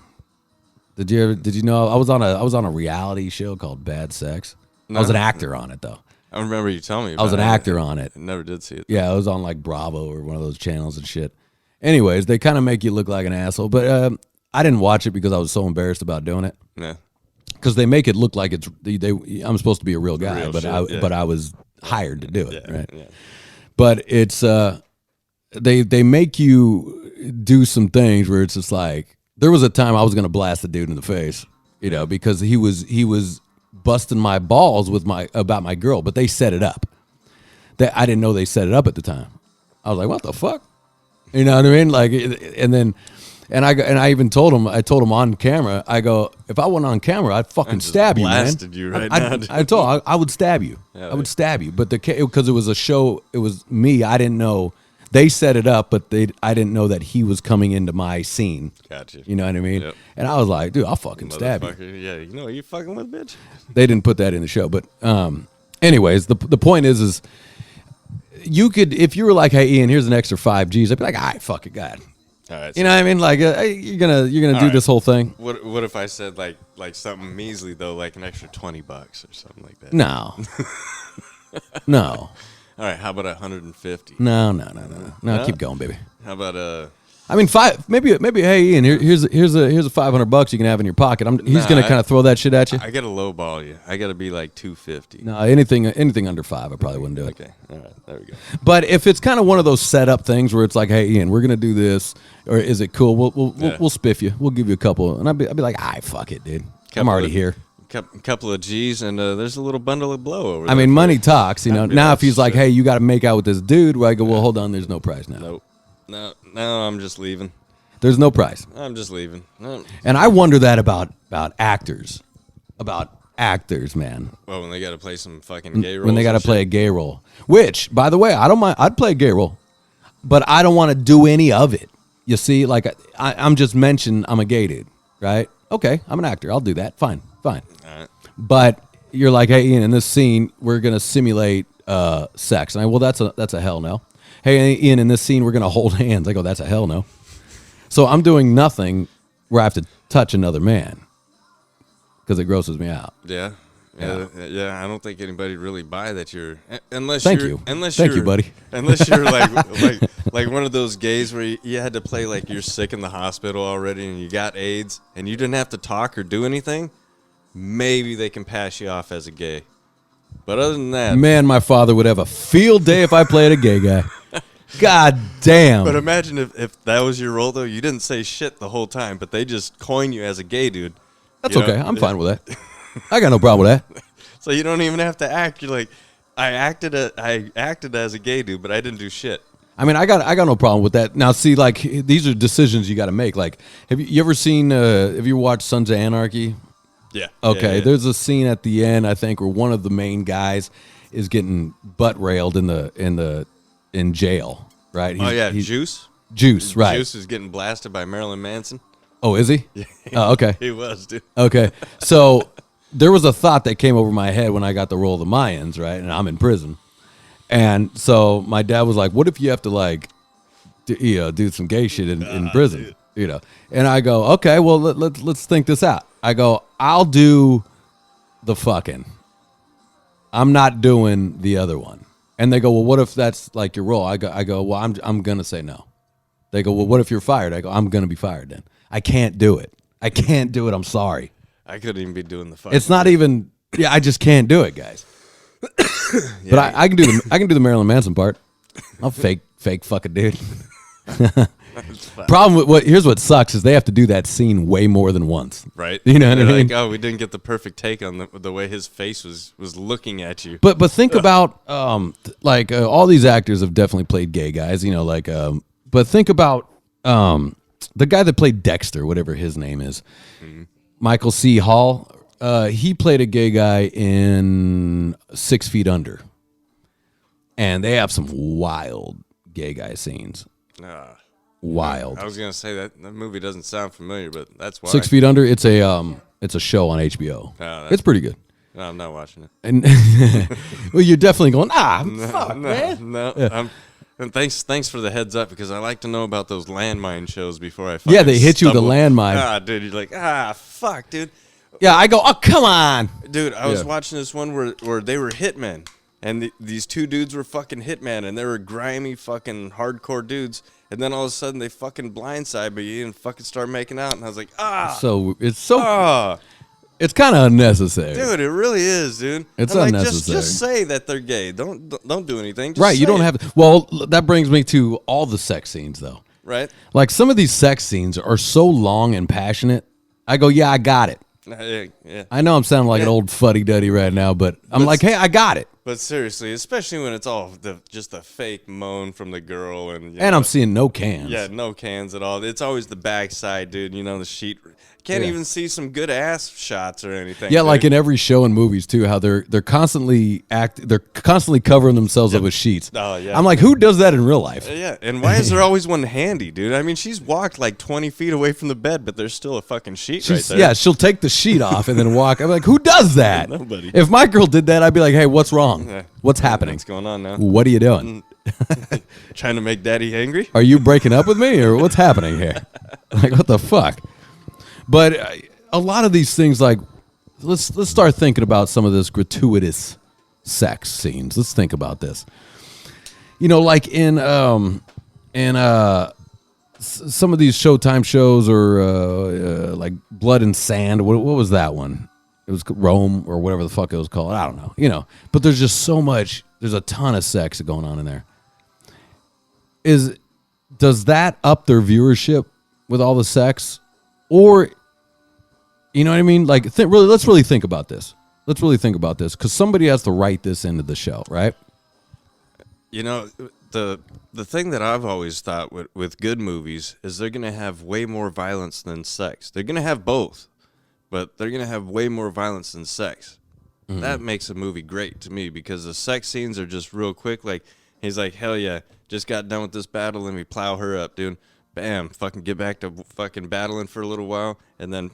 Did you know I was on a reality show called Bad Sex? No. I was an actor on it though. I remember you telling me about I was an actor on it. I never did see it. Yeah, I was on like Bravo or one of those channels and shit. Anyways, they kind of make you look like an asshole, but I didn't watch it because I was so embarrassed about doing it. Yeah. Because they make it look like I'm supposed to be a real guy, Real but shit, but I was hired to do it, right? Yeah. But it's they make you do some things where it's just like, there was a time I was gonna blast the dude in the face, because he was busting my balls about my girl, but they set it up. I didn't know they set it up at the time. I was like, what the fuck? You know what I mean? Like, and I even told him, on camera, I go, if I went on camera, I'd fucking stab you, man. Blasted you right now. Dude. I would stab you. Yeah, I would stab you. But because it was a show, it was me. I didn't know. They set it up, but I didn't know that he was coming into my scene. Gotcha. You know what I mean? Yep. And I was like, dude, I'll fucking stab you. Yeah, you know what you fucking with, bitch? They didn't put that in the show. But anyways, the point is you could, if you were like, hey, Ian, here's an extra 5 G's, I'd be like, all right, fuck it, God. All right. You know what I mean? Like, you're gonna do right. this whole thing. What if I said like something measly though, like an extra $20 or something like that? No. No. All right, how about 150? No, keep going, baby. How about I mean, 5. Maybe. Hey, Ian. Here's a $500 you can have in your pocket. He's gonna kind of throw that shit at you. I gotta lowball you. I gotta be like 250. No, anything under 5, I probably wouldn't do it. Okay, all right, there we go. But if it's kind of one of those setup things where it's like, hey, Ian, we're gonna do this, or is it cool? We'll spiff you. We'll give you a couple, and I'd be like, fuck it, dude. I'm already here. Couple of G's, and there's a little bundle of blow over there. I mean, money talks, Now, if he's like, shit. hey, you got to make out with this dude, where I go, well, hold on, there's no price now. Nope. No, I'm just leaving. There's no price. I'm just leaving. No. And I wonder that about actors. About actors, man. Well, when they got to play some fucking gay roles. When they got to play a gay role. Which, by the way, I don't mind. I'd play a gay role. But I don't want to do any of it. You see, like, I'm just mentioning I'm a gay dude, right? Okay, I'm an actor. I'll do that. Fine. All right. But you're like, hey, Ian, in this scene, we're going to simulate sex. And that's a hell no. Hey, Ian, in this scene, we're going to hold hands. I go, that's a hell no. So I'm doing nothing where I have to touch another man because it grosses me out. Yeah. I don't think anybody really buy that you're unless Thank you're you. unless Thank you're, you, buddy. Unless you're like one of those gays where you had to play like you're sick in the hospital already and you got AIDS and you didn't have to talk or do anything. Maybe they can pass you off as a gay. But other than that, man, my father would have a field day if I played a gay guy. God damn. But imagine if that was your role, though. You didn't say shit the whole time, but they just coin you as a gay dude. That's okay. I'm fine with that. I got no problem with that. So you don't even have to act. You're like, I acted as a gay dude, but I didn't do shit. I mean, I got no problem with that. Now, see, like, these are decisions you got to make. Like, have you ever seen, have you watched Sons of Anarchy? Yeah. Okay, Yeah. there's a scene at the end, I think, where one of the main guys is getting butt railed in jail, right? Juice. Juice, right? Juice is getting blasted by Marilyn Manson. Oh, is he? Yeah. Oh, okay. He was, dude. Okay, so there was a thought that came over my head when I got the role of the Mayans, right? And I'm in prison, and so my dad was like, "What if you have to do some gay shit in prison?" Dude. And I go, "Okay, well let's think this out." I go, "I'll do the fucking. I'm not doing the other one." And they go, "Well, what if that's like your role?" I go, "Well, I'm gonna say no." They go, "Well, what if you're fired?" I go, "I'm gonna be fired then. I can't do it. I can't do it. I'm sorry." I couldn't even be doing the fuck. It's not even. Yeah, I just can't do it, guys. But I can do the Marilyn Manson part. I'll fake fucking dude. Problem with here's what sucks is they have to do that scene way more than once. Right. You know what I They're mean? like, oh, we didn't get the perfect take on the way his face was looking at you. But think about all these actors have definitely played gay guys. But think about the guy that played Dexter, whatever his name is, Michael C. Hall. He played a gay guy in 6 Feet Under, and they have some wild gay guy scenes. Wild. I was gonna say that movie doesn't sound familiar, but that's why. 6 Feet Under. It's a show on HBO. Oh, It's pretty good. No, I'm not watching it. And well, you're definitely going, fuck, man. No. Yeah. And thanks for the heads up because I like to know about those landmine shows before I. Yeah, fucking they hit you with a stumble. landmine. Ah, dude, you're like, fuck, dude. Yeah, I go, oh, come on. Dude, I was Yeah. watching this one where they were hitmen, and these two dudes were fucking hitmen, and they were grimy fucking hardcore dudes, and then all of a sudden they fucking blindside me and fucking start making out, and I was like, So it's kind of unnecessary. dude, it really is, dude. It's I'm like, unnecessary. just say that they're gay. Don't do anything. Just Right, you say don't it. have. Well, that brings me to all the sex scenes, though. Right? Like some of these sex scenes are so long and passionate. I go, yeah, I got it. Yeah. I know I'm sounding like an old fuddy-duddy right now, but I'm like, hey, I got it. But seriously, especially when it's all just the fake moan from the girl, and And I'm seeing no cans. yeah, no cans at all. It's always the backside, dude. You know, the sheet. Can't Yeah. even see some good ass shots or anything. Yeah, dude. like in every show and movies too, how they're constantly covering themselves up with sheets. Oh, yeah. I'm like, who does that in real life? Yeah, and why is there always one handy, dude? I mean, she's walked like 20 feet away from the bed, but there's still a fucking sheet right there. Yeah, she'll take the sheet off and then walk. I'm like, who does that? Nobody. If my girl did that, I'd be like, hey, what's wrong? Yeah. What's happening? What's going on now? What are you doing? Trying to make daddy angry? Are you breaking up with me or what's happening here? Like, what the fuck? But a lot of these things, like, let's start thinking about some of this gratuitous sex scenes. Let's think about this. You know, like in some of these Showtime shows or like Blood and Sand. What was that one? It was Rome or whatever the fuck it was called. I don't know. You know, but there's just so much. There's a ton of sex going on in there. Does that up their viewership with all the sex, or you know what I mean? Like, let's really think about this. Let's really think about this because somebody has to write this into the show, right? You know, the thing that I've always thought with good movies is they're going to have way more violence than sex. They're going to have both, but they're going to have way more violence than sex. Mm-hmm. That makes a movie great to me because the sex scenes are just real quick. Like, he's like, hell yeah, just got done with this battle. Let me plow her up, dude. Bam, fucking get back to fucking battling for a little while. And then,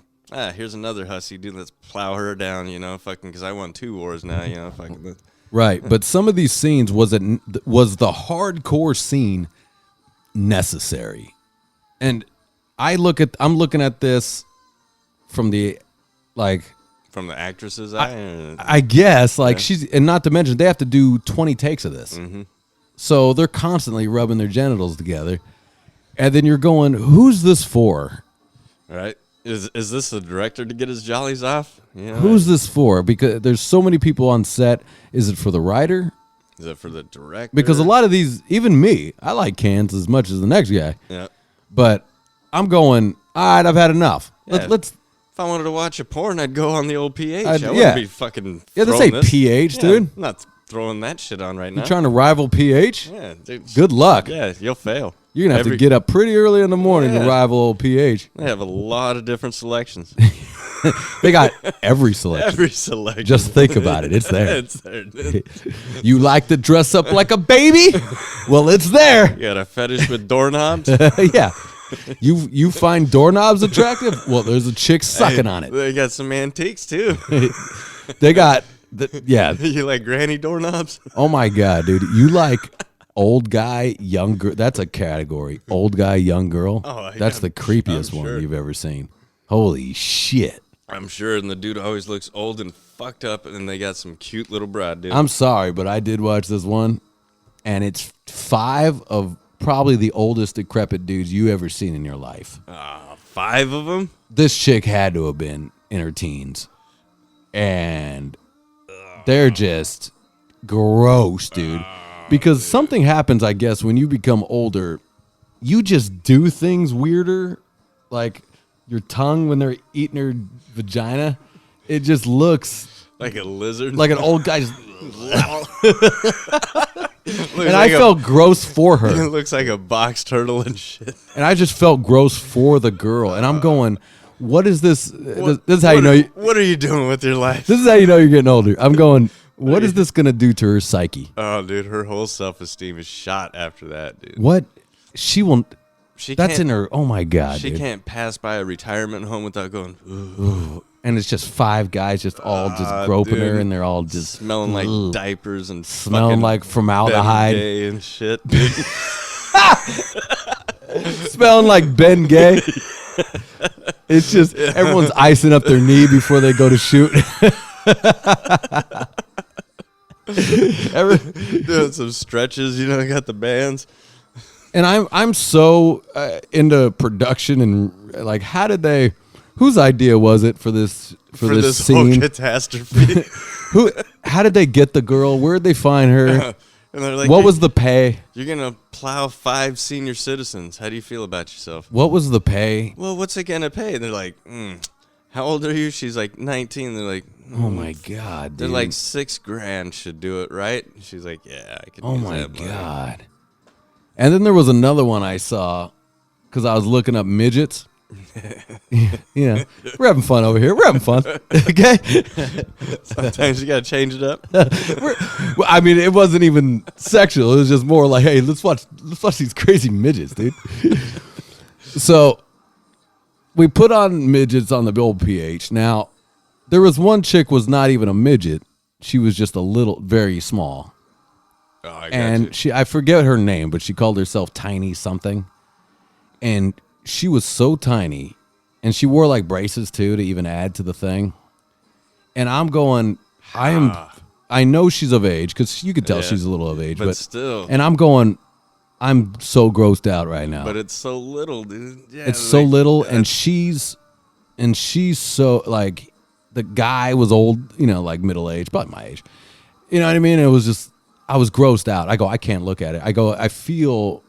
here's another hussy, dude. Let's plow her down, you know, fucking, because I won 2 wars now, you know, fucking. Right, but some of these scenes was the hardcore scene necessary? And I'm looking at this from the From the actress's eye? I guess she's, and not to mention they have to do 20 takes of this. Mm-hmm. So they're constantly rubbing their genitals together. And then you're going, who's this for? Right? Is this the director to get his jollies off? You know, Who's this for? Because there's so many people on set. Is it for the writer? Is it for the director? Because a lot of these, even me, I like cans as much as the next guy. Yeah. But I'm going, all right, I've had enough. Yeah. Let's If I wanted to watch a porn, I'd go on the old PH. I yeah. wouldn't be fucking Yeah, this throwing ain't PH, Yeah, dude. I'm not throwing that shit on right now. You trying to rival PH? Yeah, dude. Good luck. Yeah, you'll fail. You're going to have to get up pretty early in the morning to Yeah. rival old PH. They have a lot of different selections. They got every selection. Every selection. Just think about it. It's there. It's there, dude. You like to dress up like a baby? Well, it's there. You got a fetish with doorknobs? Yeah. You find doorknobs attractive? Well, there's a chick sucking on it. They got some antiques, too. They got, yeah. You like granny doorknobs? Oh, my God, dude. You like old guy, young girl. That's a category. Old guy, young girl. Oh, That's yeah, the creepiest I'm one sure. you've ever seen. Holy shit. I'm sure, and the dude always looks old and fucked up, and they got some cute little bride, dude. I'm sorry, but I did watch this one, and it's 5 of probably the oldest decrepit dudes you ever seen in your life. 5 of them? This chick had to have been in her teens, and they're just gross, dude. Because something happens, I guess, when you become older. You just do things weirder, like your tongue when they're eating her vagina. It just looks Like a lizard? like an old guy's. Looks And I like felt gross for It her. looks like a box turtle and shit. And I just felt gross for the girl. And I'm going, what is this? This is how you know. What are you doing with your life? This is how you know you're getting older. I'm going, what is this going to do to her psyche? Oh, dude, her whole self-esteem is shot after that, dude. What? She won't. She That's can't- in her. Oh my God. She dude. can't pass by a retirement home without going, ooh. and it's just 5 guys just all just groping her, and they're all just smelling like diapers and smelling like formaldehyde and shit. Dude. smelling like Ben Gay. It's just everyone's icing up their knee before they go to shoot. Doing some stretches, got the bands. And I'm so into production and like, how did they? Whose idea was it for this whole scene? catastrophe? How did they get the girl? Where'd they find her? And they're like, what was the pay? You're gonna plow 5 senior citizens. How do you feel about yourself? What was the pay? Well, what's it gonna pay? And they're like, how old are you? She's like 19. They're like, oh my god, dude. They're like $6,000 should do it, right? And she's like, yeah, I can. Oh use my that money. god. And then there was another one I saw because I was looking up midgets. We're having fun over here. We're having fun. Okay. Sometimes you gotta change it up. Well, I mean, it wasn't even sexual. It was just more like, hey, let's watch these crazy midgets, dude. So we put on midgets on the old PH. Now, there was one chick was not even a midget. She was just a little, very small. Oh, I got And you. I forget her name, but she called herself Tiny something. And she was so tiny, and she wore like braces too to even add to the thing. And I'm going, I know she's of age because you could tell she's a little of age, but still. And I'm going, I'm so grossed out right now. But it's so little, dude. Yeah, It's so little, and she's so like, the guy was old, like middle age, probably my age. You know what I mean? It was just, I was grossed out. I go, I can't look at it. I go, I feel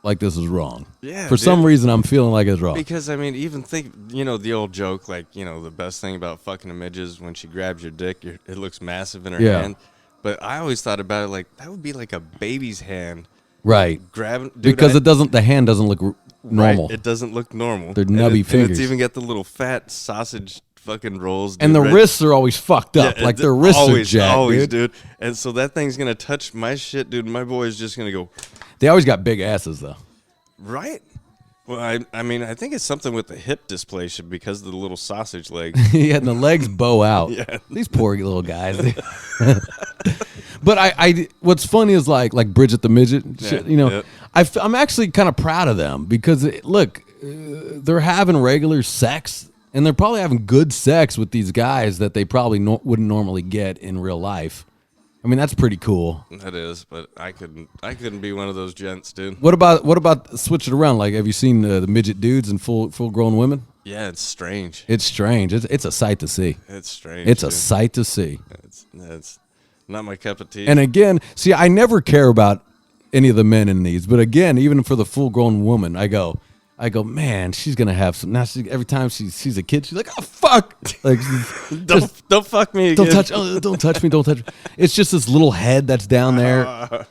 like this is wrong. Yeah. For some reason, I'm feeling like it's wrong. Because, I mean, even think, the old joke, like, the best thing about fucking a midget is when she grabs your dick, it looks massive in her hand. But I always thought about it like, that would be like a baby's hand. Right. Grabbing, because the hand doesn't look normal. Right, it doesn't look normal. They're nubby fingers. And it's even got the little fat sausage fucking rolls. And the wrists are always fucked up. Yeah, like their wrists always, are jacked, always, dude. And so that thing's going to touch my shit, dude. My boy is just going to go. They always got big asses, though. Right? Well, I mean, I think it's something with the hip dysplasia because of the little sausage legs. Yeah, and the legs bow out. Yeah. These poor little guys. But I what's funny is like Bridget the midget, shit, I'm actually kind of proud of them because look, they're having regular sex and they're probably having good sex with these guys that they probably wouldn't normally get in real life. I mean, that's pretty cool. That is, but I couldn't be one of those gents, dude. What about switch it around? Like, have you seen the midget dudes and full grown women? Yeah, it's strange. It's strange. It's a sight to see. It's strange. It's a sight to see. It's not my cup of tea. And again, see, I never care about any of the men in these, but again, even for the full grown woman, I go, man, she's gonna have some. Now every time she sees a kid, she's like, oh fuck, like don't fuck me again. Don't touch me. It's just this little head that's down there,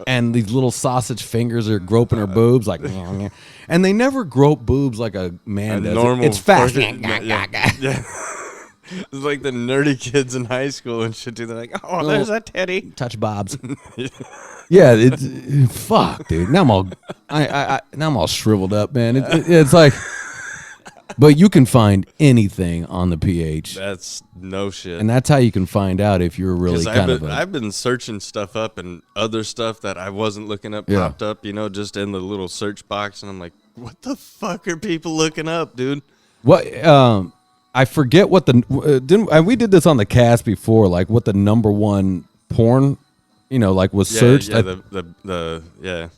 and these little sausage fingers are groping her boobs, like, and they never grope boobs like a man does. Normal. It's fast. Yeah. It's like the nerdy kids in high school and shit. They're like, oh, there's a titty. Touch bobs. Yeah, it's fuck, dude. Now I'm all shriveled up, man. It's like, but you can find anything on the PH. That's no shit. And that's how you can find out if you're really I've been searching stuff up, and other stuff that I wasn't looking up popped up, just in the little search box, and I'm like, what the fuck are people looking up, dude? What? I forget what we did this on the cast before, like what the number one porn, like was searched. Yeah.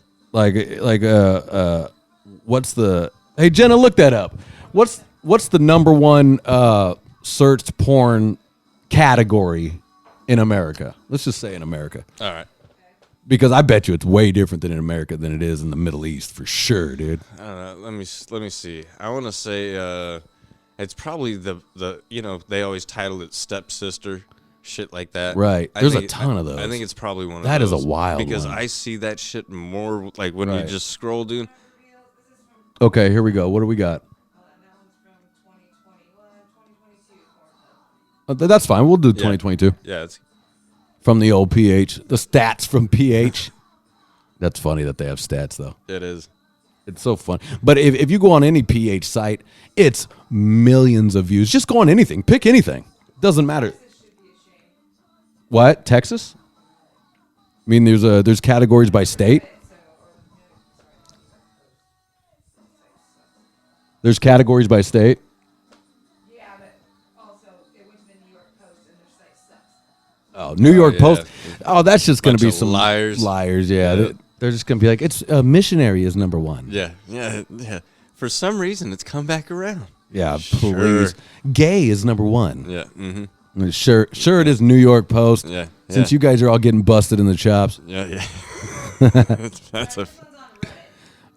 What's the? Hey Jenna, look that up. What's the number one searched porn category in America? Let's just say in America. All right. Because I bet you it's way different than in America than it is in the Middle East for sure, dude. I don't know. Let me see. I want to say it's probably the they always title it stepsister, shit like that. Right. There's a ton of those. I think it's probably one of that those. That is a wild because one. I see that shit more like when you just scroll, dude. Okay, here we go. What do we got? That's fine. We'll do 2022. Yeah, it's from the old PH. The stats from PH. That's funny that they have stats though. It is. It's so fun. But if you go on any PH site, it's millions of views. Just go on anything. Pick anything. Doesn't matter. What? Texas? I mean, there's categories by state. There's categories by state. Yeah, but also it went to the New York Post and their site sucks. Oh, New York yeah. Post. Oh, that's just going to be Bunch of some liars. Liars, yeah. Yeah. They're just going to be like, it's missionary is number one. Yeah. For some reason, it's come back around. Yeah, Sure. please. Gay is number one. Yeah. Mm-hmm. Sure, it is New York Post. Yeah. Since you guys are all getting busted in the chops. Yeah. That's a.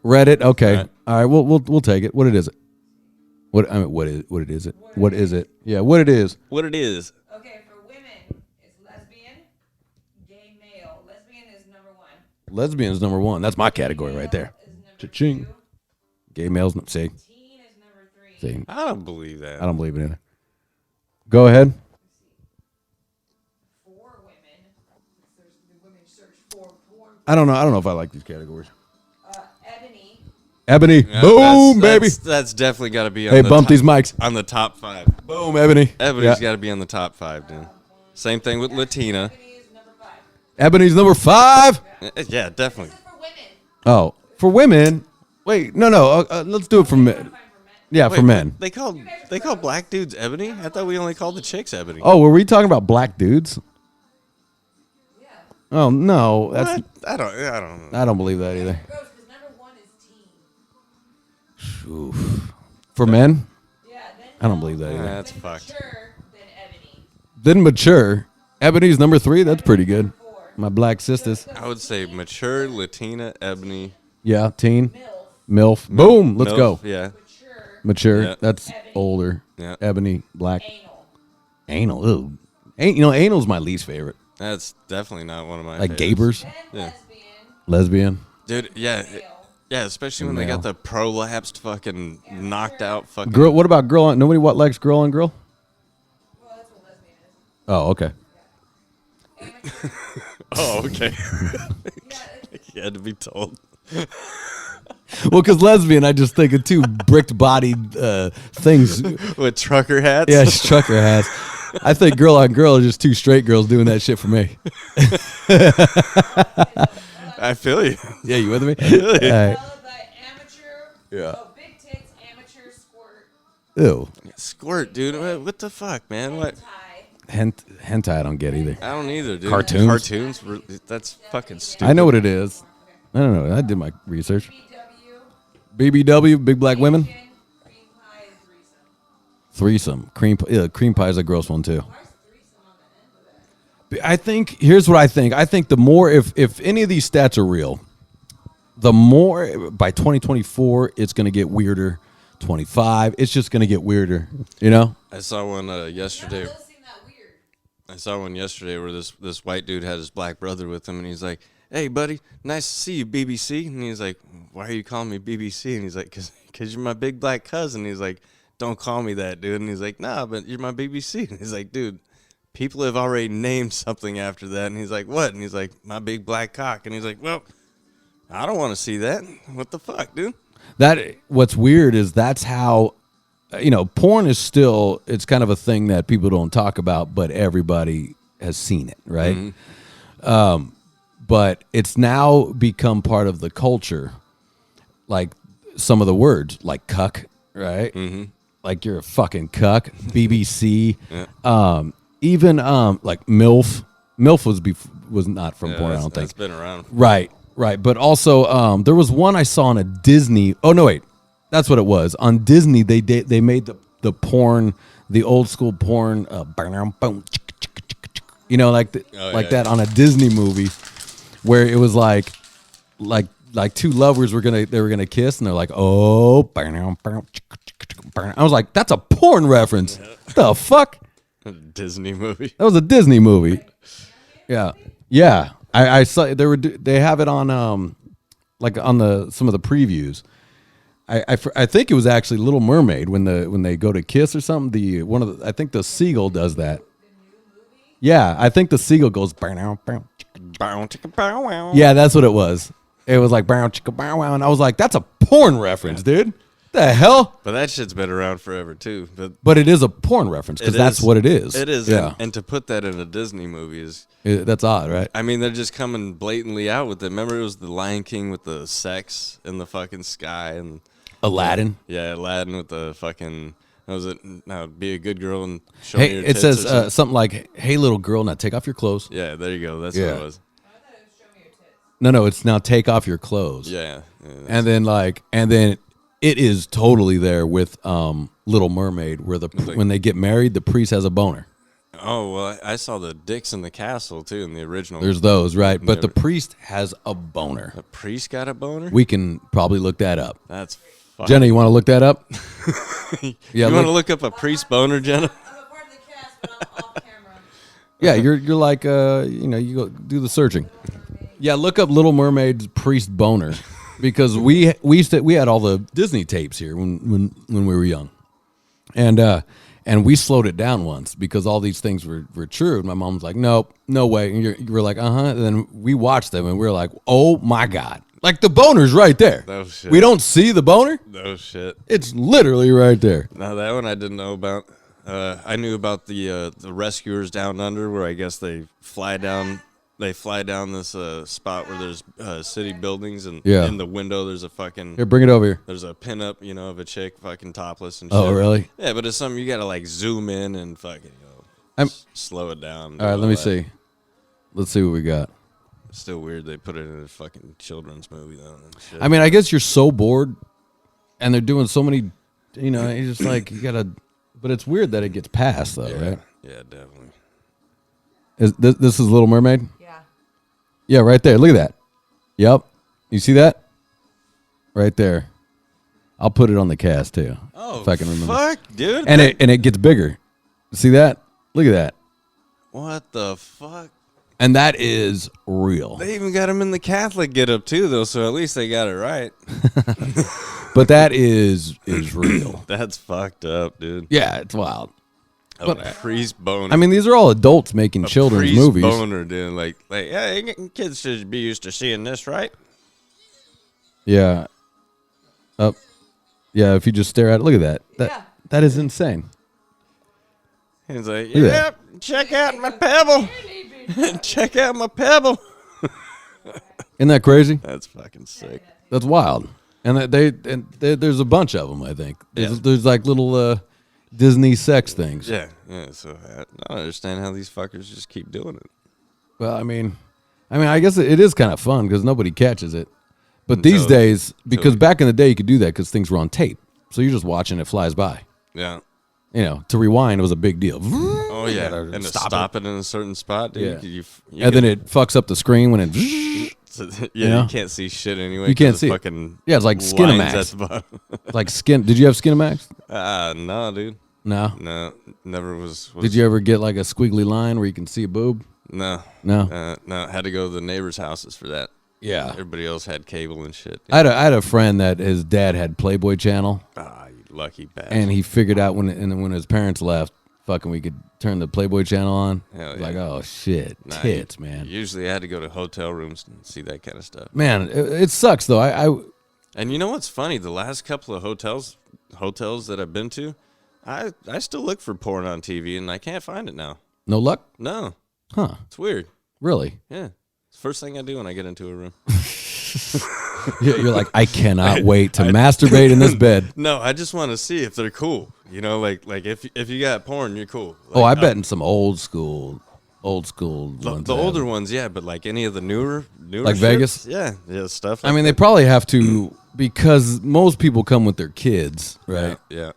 Reddit, okay. Right. All right, we'll take it. What it is it? What it is it? What is it? Yeah, what it is. What it is. Okay, for women, it's lesbian, gay male. Lesbian is number one. Lesbian is number one. That's my category right there. Is number Cha-ching. 2. Gay males, see, Teen is number 3. see. I don't believe that. I don't believe it either. Go ahead. For women, there's the women search for porn. I don't know if I like these categories. Ebony. Ebony, Yeah, boom, baby. That's definitely got to be on Hey, the bump top, these mics. on the top 5. Boom, Ebony. Ebony's Yeah. got to be on the top 5, dude. Same thing with Latina. Ebony is number 5. Ebony's number 5. Yeah, definitely. This is for women. Oh, for women. Wait, no. Let's do it for men. Fine for men. Yeah, for Wait, men. They call black dudes ebony? I thought we only called the chicks ebony. Oh, were we talking about black dudes? Yeah. Oh no, that's What? I don't know. I don't believe that either. Gross, because number 1 is teen. Oof. For men, Yeah, then I don't believe that either. That's then fucked. mature, then ebony. Then mature. Ebony's number 3. That's pretty good. 4. My black sisters. I would say mature, Latina, ebony. Yeah, teen, MILF. milf. Boom. Let's MILF, go. Yeah. Mature. Mature. Yeah. That's Ebony. older. Yeah. Ebony, black, Anal. anal. Ew. Anal's my least favorite. That's definitely not one of my Like favorites. Gabers, Then Yeah. lesbian. Dude, yeah. Male. Yeah, especially when they Male. got the prolapsed fucking knocked out fucking Girl. What about girl? On, nobody likes girl on girl. Well, that's what lesbian is. Oh, okay. Amateur. Oh, okay. Yeah, it's You had to be told. Well, because lesbian, I just think of two bricked-bodied things. With trucker hats? Yeah, just trucker hats. I think girl on girl are just two straight girls doing that shit for me. I feel you. Yeah, you with me? Really? All right. followed by amateur. Yeah. Oh, big tits, amateur, squirt, Ew. Squirt, dude. What the fuck, man? What? tie. Hentai, I don't get either. I don't either, dude. Cartoons? Cartoons? That's fucking stupid. I know what it is. I don't know. I did my research. BW. BBW, big black women. Asian, cream pie, threesome. Threesome. Cream pie is a gross one too. Why is threesome on the end of that? I think here's what I think. I think the more if any of these stats are real, the more by 2024 it's going to get weirder. 25, it's just going to get weirder. You know? I saw one yesterday. That does seem that weird. I saw one yesterday where this white dude had his black brother with him, and he's like, "Hey, buddy, nice to see you, BBC." And he's like, "Why are you calling me BBC?" And he's like, "Cause you're my big black cousin." He's like, "Don't call me that, dude." And he's like, "Nah, but you're my BBC." And he's like, "Dude, people have already named something after that." And he's like, "What?" And he's like, "My big black cock." And he's like, "Well, I don't want to see that. What the fuck, dude?" That what's weird is that's how porn is still it's kind of a thing that people don't talk about, but everybody has seen it, right? But it's now become part of the culture, like some of the words, like cuck, right? Like you're a fucking cuck. BBC, even like MILF. MILF was not from porn. I don't think. It's been around. Right. But also, there was one I saw on a Disney. Oh no, wait, that's what it was. On Disney, they made the porn, the old school porn, like that on a Disney movie, where it was like two lovers were gonna kiss, and they're like, oh, I was like, that's a porn reference. The fuck? Disney movie. That was a Disney movie. Yeah. I saw they have it on like on some of the previews. I think it was actually Little Mermaid when they go to kiss or something. I think the seagull does that. Yeah, I think the seagull goes. Yeah, that's what it was. It was like bow chicka bow wow, and I was like, that's a porn reference, dude. The hell? But that shit's been around forever too. But it is a porn reference because that's what it is. It is. Yeah. And to put that in a Disney movie is That's odd, right? I mean, they're just coming blatantly out with it. Remember, it was the Lion King with the sex in the fucking sky and Aladdin. Yeah, Aladdin with the fucking. Was it? Now be a good girl and show me Hey, your it tits says or something? something like, "Hey, little girl, now take off your clothes." Yeah, there you go. That's Yeah. what it was. No, it's now take off your clothes. Yeah. And then it is totally there with Little Mermaid, where when they get married, the priest has a boner. Oh well, I saw the dicks in the castle too in the original. There's those, right? But the priest has a boner. The priest got a boner. We can probably look that up. That's fucking. Jenna, you want to look that up? Yeah, Yeah, you want to look up a priest boner, Jenna? I'm a part of the cast, but I'm off camera. Yeah, you're like you go do the searching. Yeah, look up Little Mermaid's priest boner, because we had all the Disney tapes here when we were young, and we slowed it down once because all these things were true. And my mom's like, nope, no way. And you were like, and then we watched them and we were like, oh my god, like the boner's right there. No shit. We don't see the boner. No shit. It's literally right there. Now that one I didn't know about. I knew about the rescuers down under, where I guess they fly down. They fly down this spot where there's city buildings, and in the window there's a fucking. Here, bring it over here. There's a pinup, of a chick fucking topless and shit. Oh, really? Yeah, but it's something you gotta like zoom in and fucking slow it down. All right, let me see. Let's see what we got. It's still weird they put it in a fucking children's movie though. And shit. I mean, I guess you're so bored, and they're doing so many. You're just like you gotta. But it's weird that it gets passed though, right? Yeah, definitely. Is this is Little Mermaid? Yeah. Yeah, right there. Look at that. Yep. You see that? Right there. I'll put it on the cast too. Oh, if I can remember. Fuck, dude. And it gets bigger. See that? Look at that. What the fuck? And that is real. They even got him in the Catholic getup too, though. So at least they got it right. But that is real. That's fucked up, dude. Yeah, it's wild. A priest boner. I mean, these are all adults making children's priest movies. Boner, dude. Like, yeah, kids should be used to seeing this, right? Yeah. Yeah, if you just stare at it, look at that. That is insane. He's like, Look at yep, check out my pebble. Check out my pebble. Isn't that crazy? That's fucking sick. That's wild. And there's a bunch of them, I think. There's like little Disney sex things. Yeah. So I don't understand how these fuckers just keep doing it. Well, I mean, I guess it is kind of fun because nobody catches it. But these days, because back in the day you could do that because things were on tape, so you're just watching it flies by. Yeah. To rewind was a big deal. Oh yeah, and to stop it in a certain spot, dude. Yeah. And then it fucks up the screen when it. You can't see shit anyway. You can't see fucking it's like Skinamax. Like Skin. Did you have Skinamax? No, dude. No, never was. Did you ever get like a squiggly line where you can see a boob? No. Had to go to the neighbors' houses for that. Yeah, everybody else had cable and shit. I had a friend that his dad had Playboy Channel. You lucky bastard. And he figured out when his parents left, fucking we could turn the Playboy Channel on. Hell yeah. Like, oh shit, tits, man. Usually I had to go to hotel rooms and see that kind of stuff. Man, it sucks though. And you know what's funny? The last couple of hotels that I've been to, I still look for porn on TV and I can't find it now. No luck? No. Huh. It's weird. Really? Yeah. It's the first thing I do when I get into a room. You're like, I cannot wait to masturbate in this bed. No, I just want to see if they're cool. Like if you got porn, you're cool. Like, I bet in some old school ones. The older ones, yeah, but like any of the newer like shit, Vegas? Yeah, stuff like I mean, they probably have to because most people come with their kids, right? Yeah,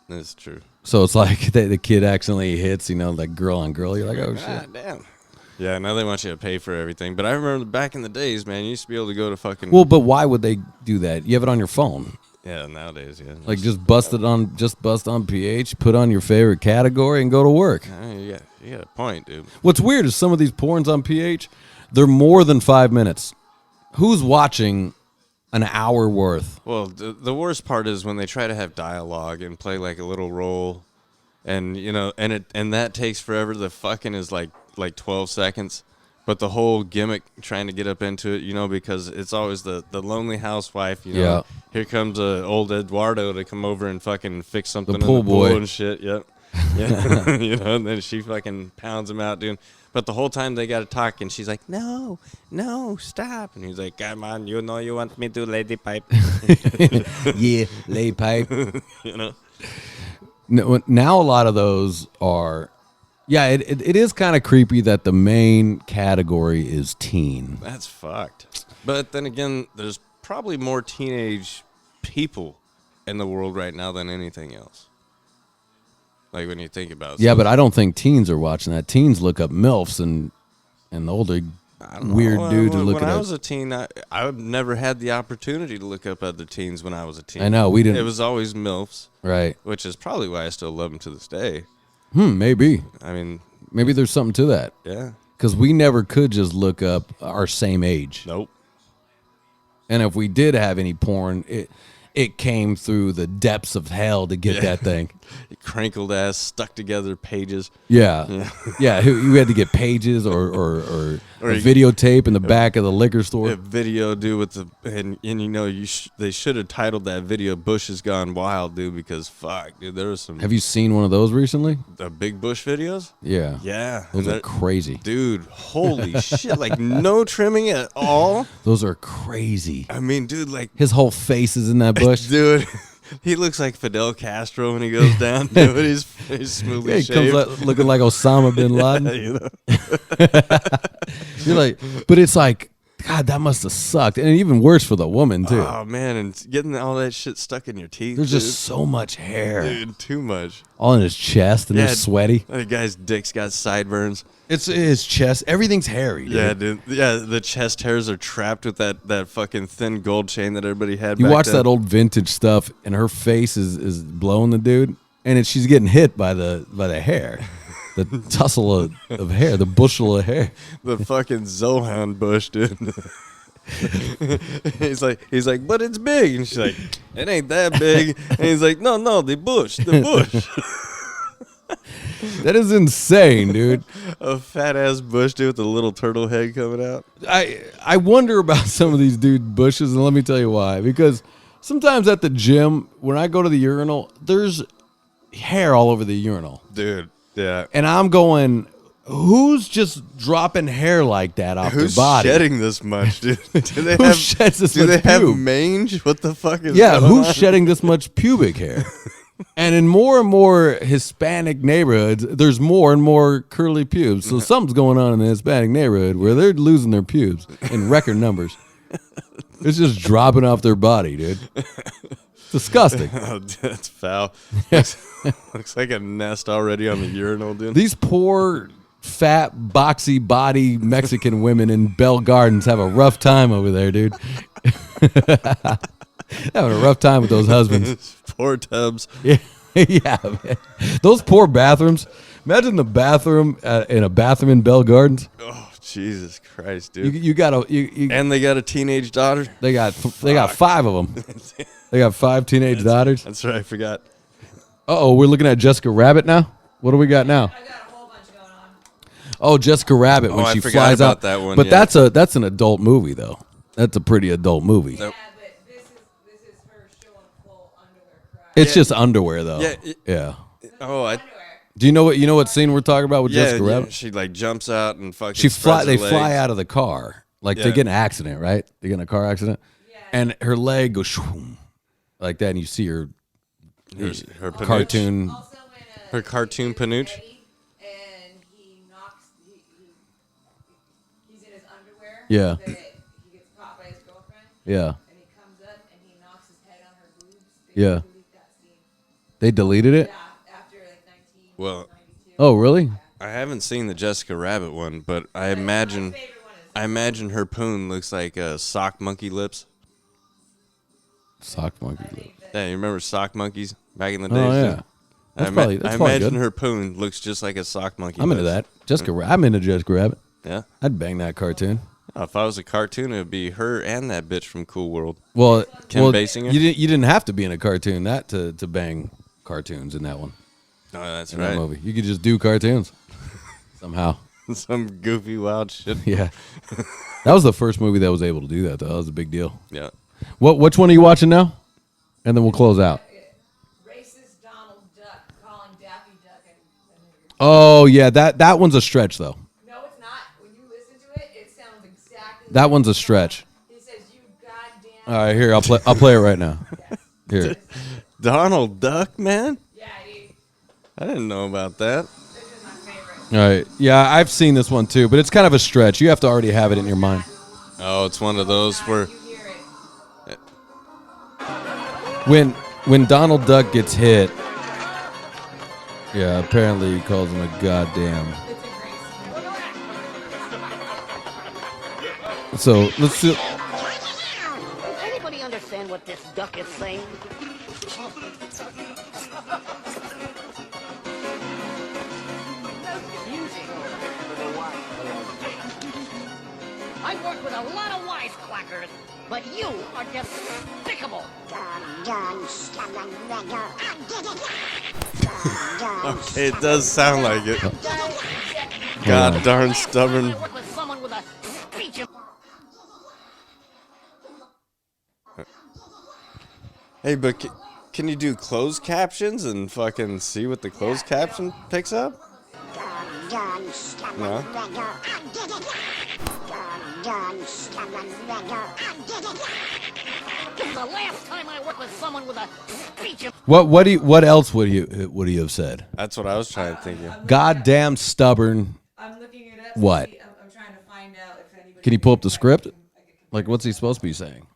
that's true. So it's like the kid accidentally hits, like girl on girl. You're like, oh, shit. God damn. Yeah, now they want you to pay for everything. But I remember back in the days, man, you used to be able to go to fucking... Well, but why would they do that? You have it on your phone. Yeah, nowadays, yeah. Like just bust on PH, put on your favorite category, and go to work. You got a point, dude. What's weird is some of these porns on PH, they're more than 5 minutes. Who's watching an hour worth? Well, the worst part is when they try to have dialogue and play like a little role, and and that takes forever. The fucking is like 12 seconds. But the whole gimmick trying to get up into it, you know, because it's always the lonely housewife, you know. Yeah. Here comes old Eduardo to come over and fucking fix something in the pool pool boy. and shit. Yep. Yeah. You know, and then she fucking pounds him out, dude. But the whole time they got to talk, and she's like, no, stop. And he's like, come on, you know you want me to lady pipe. Yeah, lay pipe. You know? Now a lot of those are, yeah, it is kind of creepy that the main category is teen. That's fucked. But then again, there's probably more teenage people in the world right now than anything else. Like when you think about it. Yeah, but I don't think teens are watching that. Teens look up MILFs and the older weird dudes are looking When I at. was a teen, I never had the opportunity to look up other teens when I was a teen. I know, we didn't. It was always MILFs, Right. which is probably why I still love them to this day. Maybe. I mean, Maybe there's something to that. yeah. Because we never could just look up our same age. Nope. And if we did have any porn, it came through the depths of hell to get that thing. Crinkled ass, stuck together pages. Yeah. Yeah. You had to get pages or a videotape in the back of the liquor store. A video, dude, with and you know, they should have titled that video "Bush Has Gone Wild," dude, because fuck, dude, there was some. Have you seen one of those recently? The Big Bush videos? Yeah. Yeah. Those are crazy. Dude, holy shit. Like, no trimming at all. Those are crazy. I mean, dude, like. His whole face is in that bush. Dude, he looks like Fidel Castro when he goes down. Dude, he's smoothly He shaved. comes out looking like Osama bin Laden. You know? You're like, but it's like, God, that must have sucked. And even worse for the woman, too. Oh, man, and getting all that shit stuck in your teeth. There's dude. just so much hair. Dude, too much. All in his chest, and they're Yeah, sweaty. The guy's dick's got sideburns. It's his chest. Everything's hairy. Dude. Yeah, dude. Yeah, the chest hairs are trapped with that fucking thin gold chain that everybody had You back watch then. that old vintage stuff, and her face is blowing the dude, and she's getting hit by the hair, the tussle of hair, the bushel of hair. The fucking Zohan bush, dude. he's like, but it's big, and she's like, it ain't that big, and he's like, no, the bush. That is insane, dude. A fat ass bush, dude, with a little turtle head coming out. I wonder about some of these dude bushes, and let me tell you why. Because sometimes at the gym, when I go to the urinal, there's hair all over the urinal. Dude, yeah. And I'm going, who's just dropping hair like that off Who's their body? shedding this much, dude? Do they Who sheds this do much they have pube? mange? What the fuck is Yeah, going who's on? shedding this much pubic hair? And in more and more Hispanic neighborhoods, there's more and more curly pubes. So something's going on in the Hispanic neighborhood where they're losing their pubes in record numbers. It's just dropping off their body, dude. Disgusting. Oh, that's foul. Looks like a nest already on the urinal, dude. These poor, fat, boxy body Mexican women in Bell Gardens have a rough time over there, dude. Having a rough time with those husbands. Poor tubs. Yeah, yeah, man. Those poor bathrooms. Imagine the bathroom in a bathroom in Bell Gardens. Oh, Jesus Christ, dude. You got And they got a teenage daughter. they got 5 of them. They got 5 teenage daughters. That's right, I forgot. Oh, we're looking at Jessica Rabbit now. What do we got now? I got a whole bunch going on. Oh, Jessica Rabbit when I she forgot flies about out. that one, But yeah. that's an adult movie though. That's a pretty adult movie. Yeah, but this is her showing full underwear crack. It's just underwear though. Yeah, Yeah. Oh, Underwear. Do you know what scene we're talking about with Jessica Rabbit? she like jumps out and fucking They spreads her fly legs. out of the car. Like they Yeah. get in an accident, right? They get in a car accident. Yeah. And her leg goes shwoom, like that, and you see her Her panooch. cartoon. Also, when Her cartoon he's getting panooch? ready and he's in his underwear. Yeah. That he gets caught by his girlfriend. Yeah. And he comes up and he knocks his head on her boobs. They Yeah. delete that scene. They deleted it? Yeah, after like 1992. Well, Oh, really? I haven't seen the Jessica Rabbit one, but I imagine My favorite one is her poon looks like sock monkey lips. Sock monkey lip. Yeah, you remember sock monkeys back in the days? Oh, yeah. dude? That's I probably imagine good. her poon looks just like a sock monkey. I'm into lips. that. I'm into Jessica Rabbit. Yeah. I'd bang that cartoon. Oh, if I was a cartoon, it would be her and that bitch from Cool World. Well, Kim Basinger? you didn't have to be in a cartoon to bang cartoons in that one. Oh, that's In right. that movie. You could just do cartoons somehow. Some goofy wild shit. Yeah. That was the first movie that was able to do that, though. That was a big deal. Yeah. Which one are you watching now? And then we'll close out. Racist Donald Duck calling Daffy Duck and Oh, yeah. That one's a stretch, though. no, it's not. When you listen to it, it sounds exactly. That like one's a stretch. He says, "You goddamn." All right, here. I'll play it right now. Here. Donald Duck, man? Yeah, dude. I didn't know about that. This is my favorite. All right. Yeah, I've seen this one, too. But it's kind of a stretch. You have to already have it in your mind. Oh, it's one of those where You hear it. When Donald Duck gets hit, yeah, apparently he calls him a goddamn. It's a great scene. So let's see. Does anybody understand what this duck is saying? I work with a lot of wisecrackers, but you are despicable. it does sound like it. God darn stubborn. I work with someone with a speech. Hey, but can you do closed captions and fucking see what the closed caption picks up? No. This is the last time I work with someone with a speech. What else would he have said? That's what I was trying to think of. Goddamn stubborn. I'm looking it up. to What? see- I'm trying to find out if anybody. Can you pull up the script? Like, what's he supposed to be saying?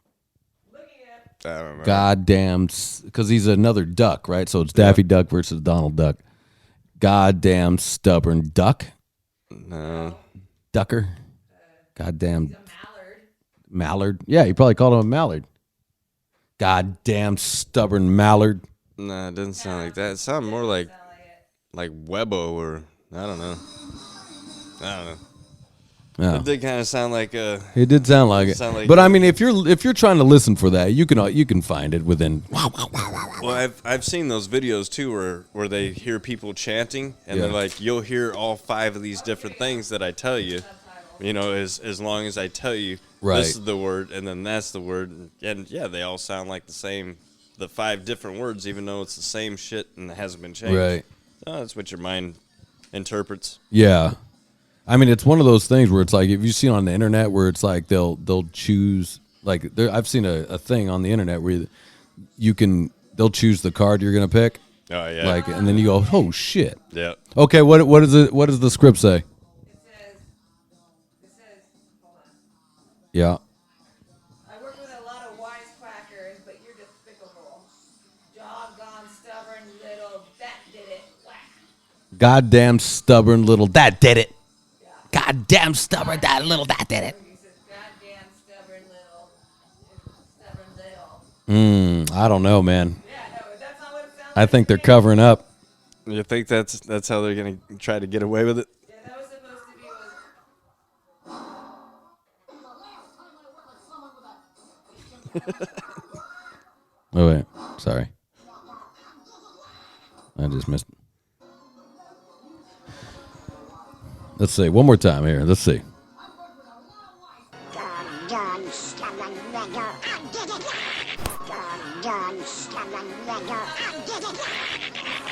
Looking it up. I don't know. Goddamn, because he's another duck, right? So it's Daffy Duck versus Donald Duck. Goddamn stubborn duck. No. Ducker. Goddamn Mallard. mallard. Yeah, he probably called him a mallard. Goddamn stubborn mallard. No, it doesn't sound like that. It sounded more like Webbo or I don't know. Yeah. It did kind of sound like It did sound like it. Sound like- But I mean, if you're trying to listen for that, you can find it within. Well, I've seen those videos too where they hear people chanting and they're Yeah. like, you'll hear all 5 of these different things that I tell you. You know, as long as I tell you Right. this is the word and then that's the word, and yeah, they all sound like the same, the 5 different words, even though it's the same shit and it hasn't been changed. Right. So that's what your mind interprets. Yeah. I mean, it's one of those things where it's like, if you've seen on the internet where it's like they'll choose, like I've seen a thing on the internet where they'll choose the card you're gonna pick, Oh yeah. like, and then you go, oh shit. Yeah. Okay, what does the script say? It says, hold on. Yeah. I work with a lot of wisecrackers, but you're despicable. Doggone stubborn little that did it. Whack. Goddamn stubborn little that did it. Goddamn stubborn that little that did it. He says, goddamn stubborn little. I don't know, man. Yeah, no, that's not what it sounds I like. think they're covering up. You think that's how they're gonna try to get away with it? Yeah, that was supposed to be Oh wait, sorry. I just missed. Let's see one more time here. Let's see.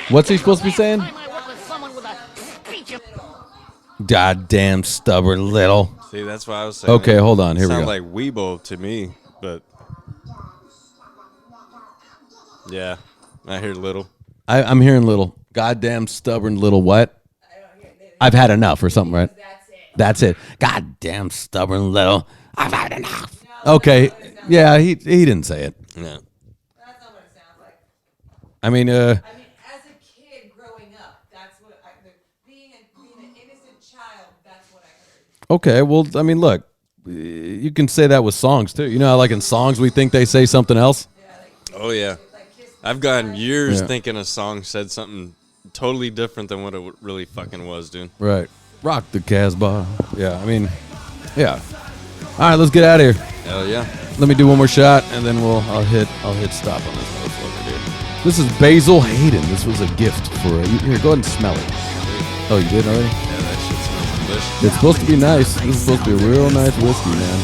What's he supposed to be saying? Time I work with someone with a speech. Goddamn stubborn little. See, that's what I was saying. Okay, hold on. Here we Sound go. like Weebo to me, but yeah, I hear little. I'm hearing little. Goddamn stubborn little what? I've had enough or something, right? That's it. Goddamn stubborn little. I've had enough. Okay. Yeah, he didn't say it. Yeah. That's not what it sounds like. I mean, I mean, as a kid growing up, that's what being an innocent child, that's what I heard. okay. Well, I mean, look, you can say that with songs too. You know how like in songs we think they say something else? Oh yeah. Like kiss I've gone years Yeah. thinking a song said something totally different than what it really fucking was, dude. Right. Rock the Casbah. Yeah, I mean, yeah. All right, let's get out of here. Hell yeah. Let me do one more shot, and then I'll hit stop on this motherfucker, dude. This is Basil Hayden. This was a gift for here. Go ahead and smell it. Oh, you did already? Yeah, that shit smells delicious. It's supposed to be nice. This is supposed to be a real nice whiskey, man.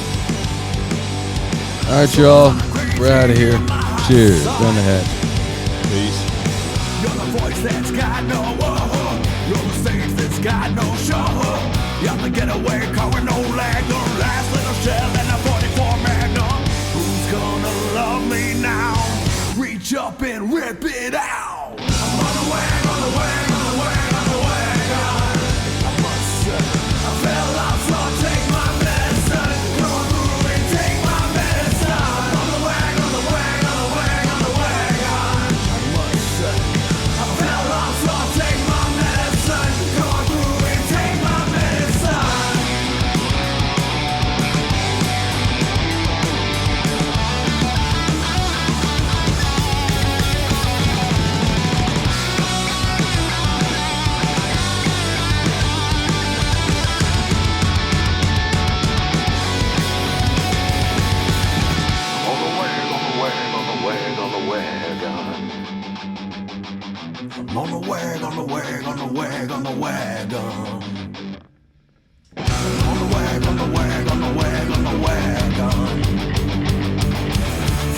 All right, y'all. We're out of here. Cheers. Down the hatch. Peace. You're the voice that's got no you're the stage that's got no show. You're the getaway car with no lag, the last little shell and a 44 Magnum. Who's gonna love me now? Reach up and rip it out. I'm on the wagon, on the wagon, on the wagon, on the wagon. I must say, I fell off, so I'll take my medicine. Come on through and take my medicine. On the wagon, on the wagon, on the wagon, on the wagon. I must say, I fell off, so I'll take my medicine. Come on through and take my medicine. On the wagon, on the wagon, on the wagon, on the wagon. I'm on the wagon, on the wagon, on the wagon, on the wagon. On the wagon, on the wagon, on the wagon, on the wagon.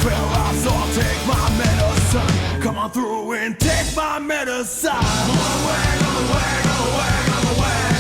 Fell out, so I'll take my medicine. Come on through and take my medicine. On the wagon, on the wagon, on the wagon, on the wagon.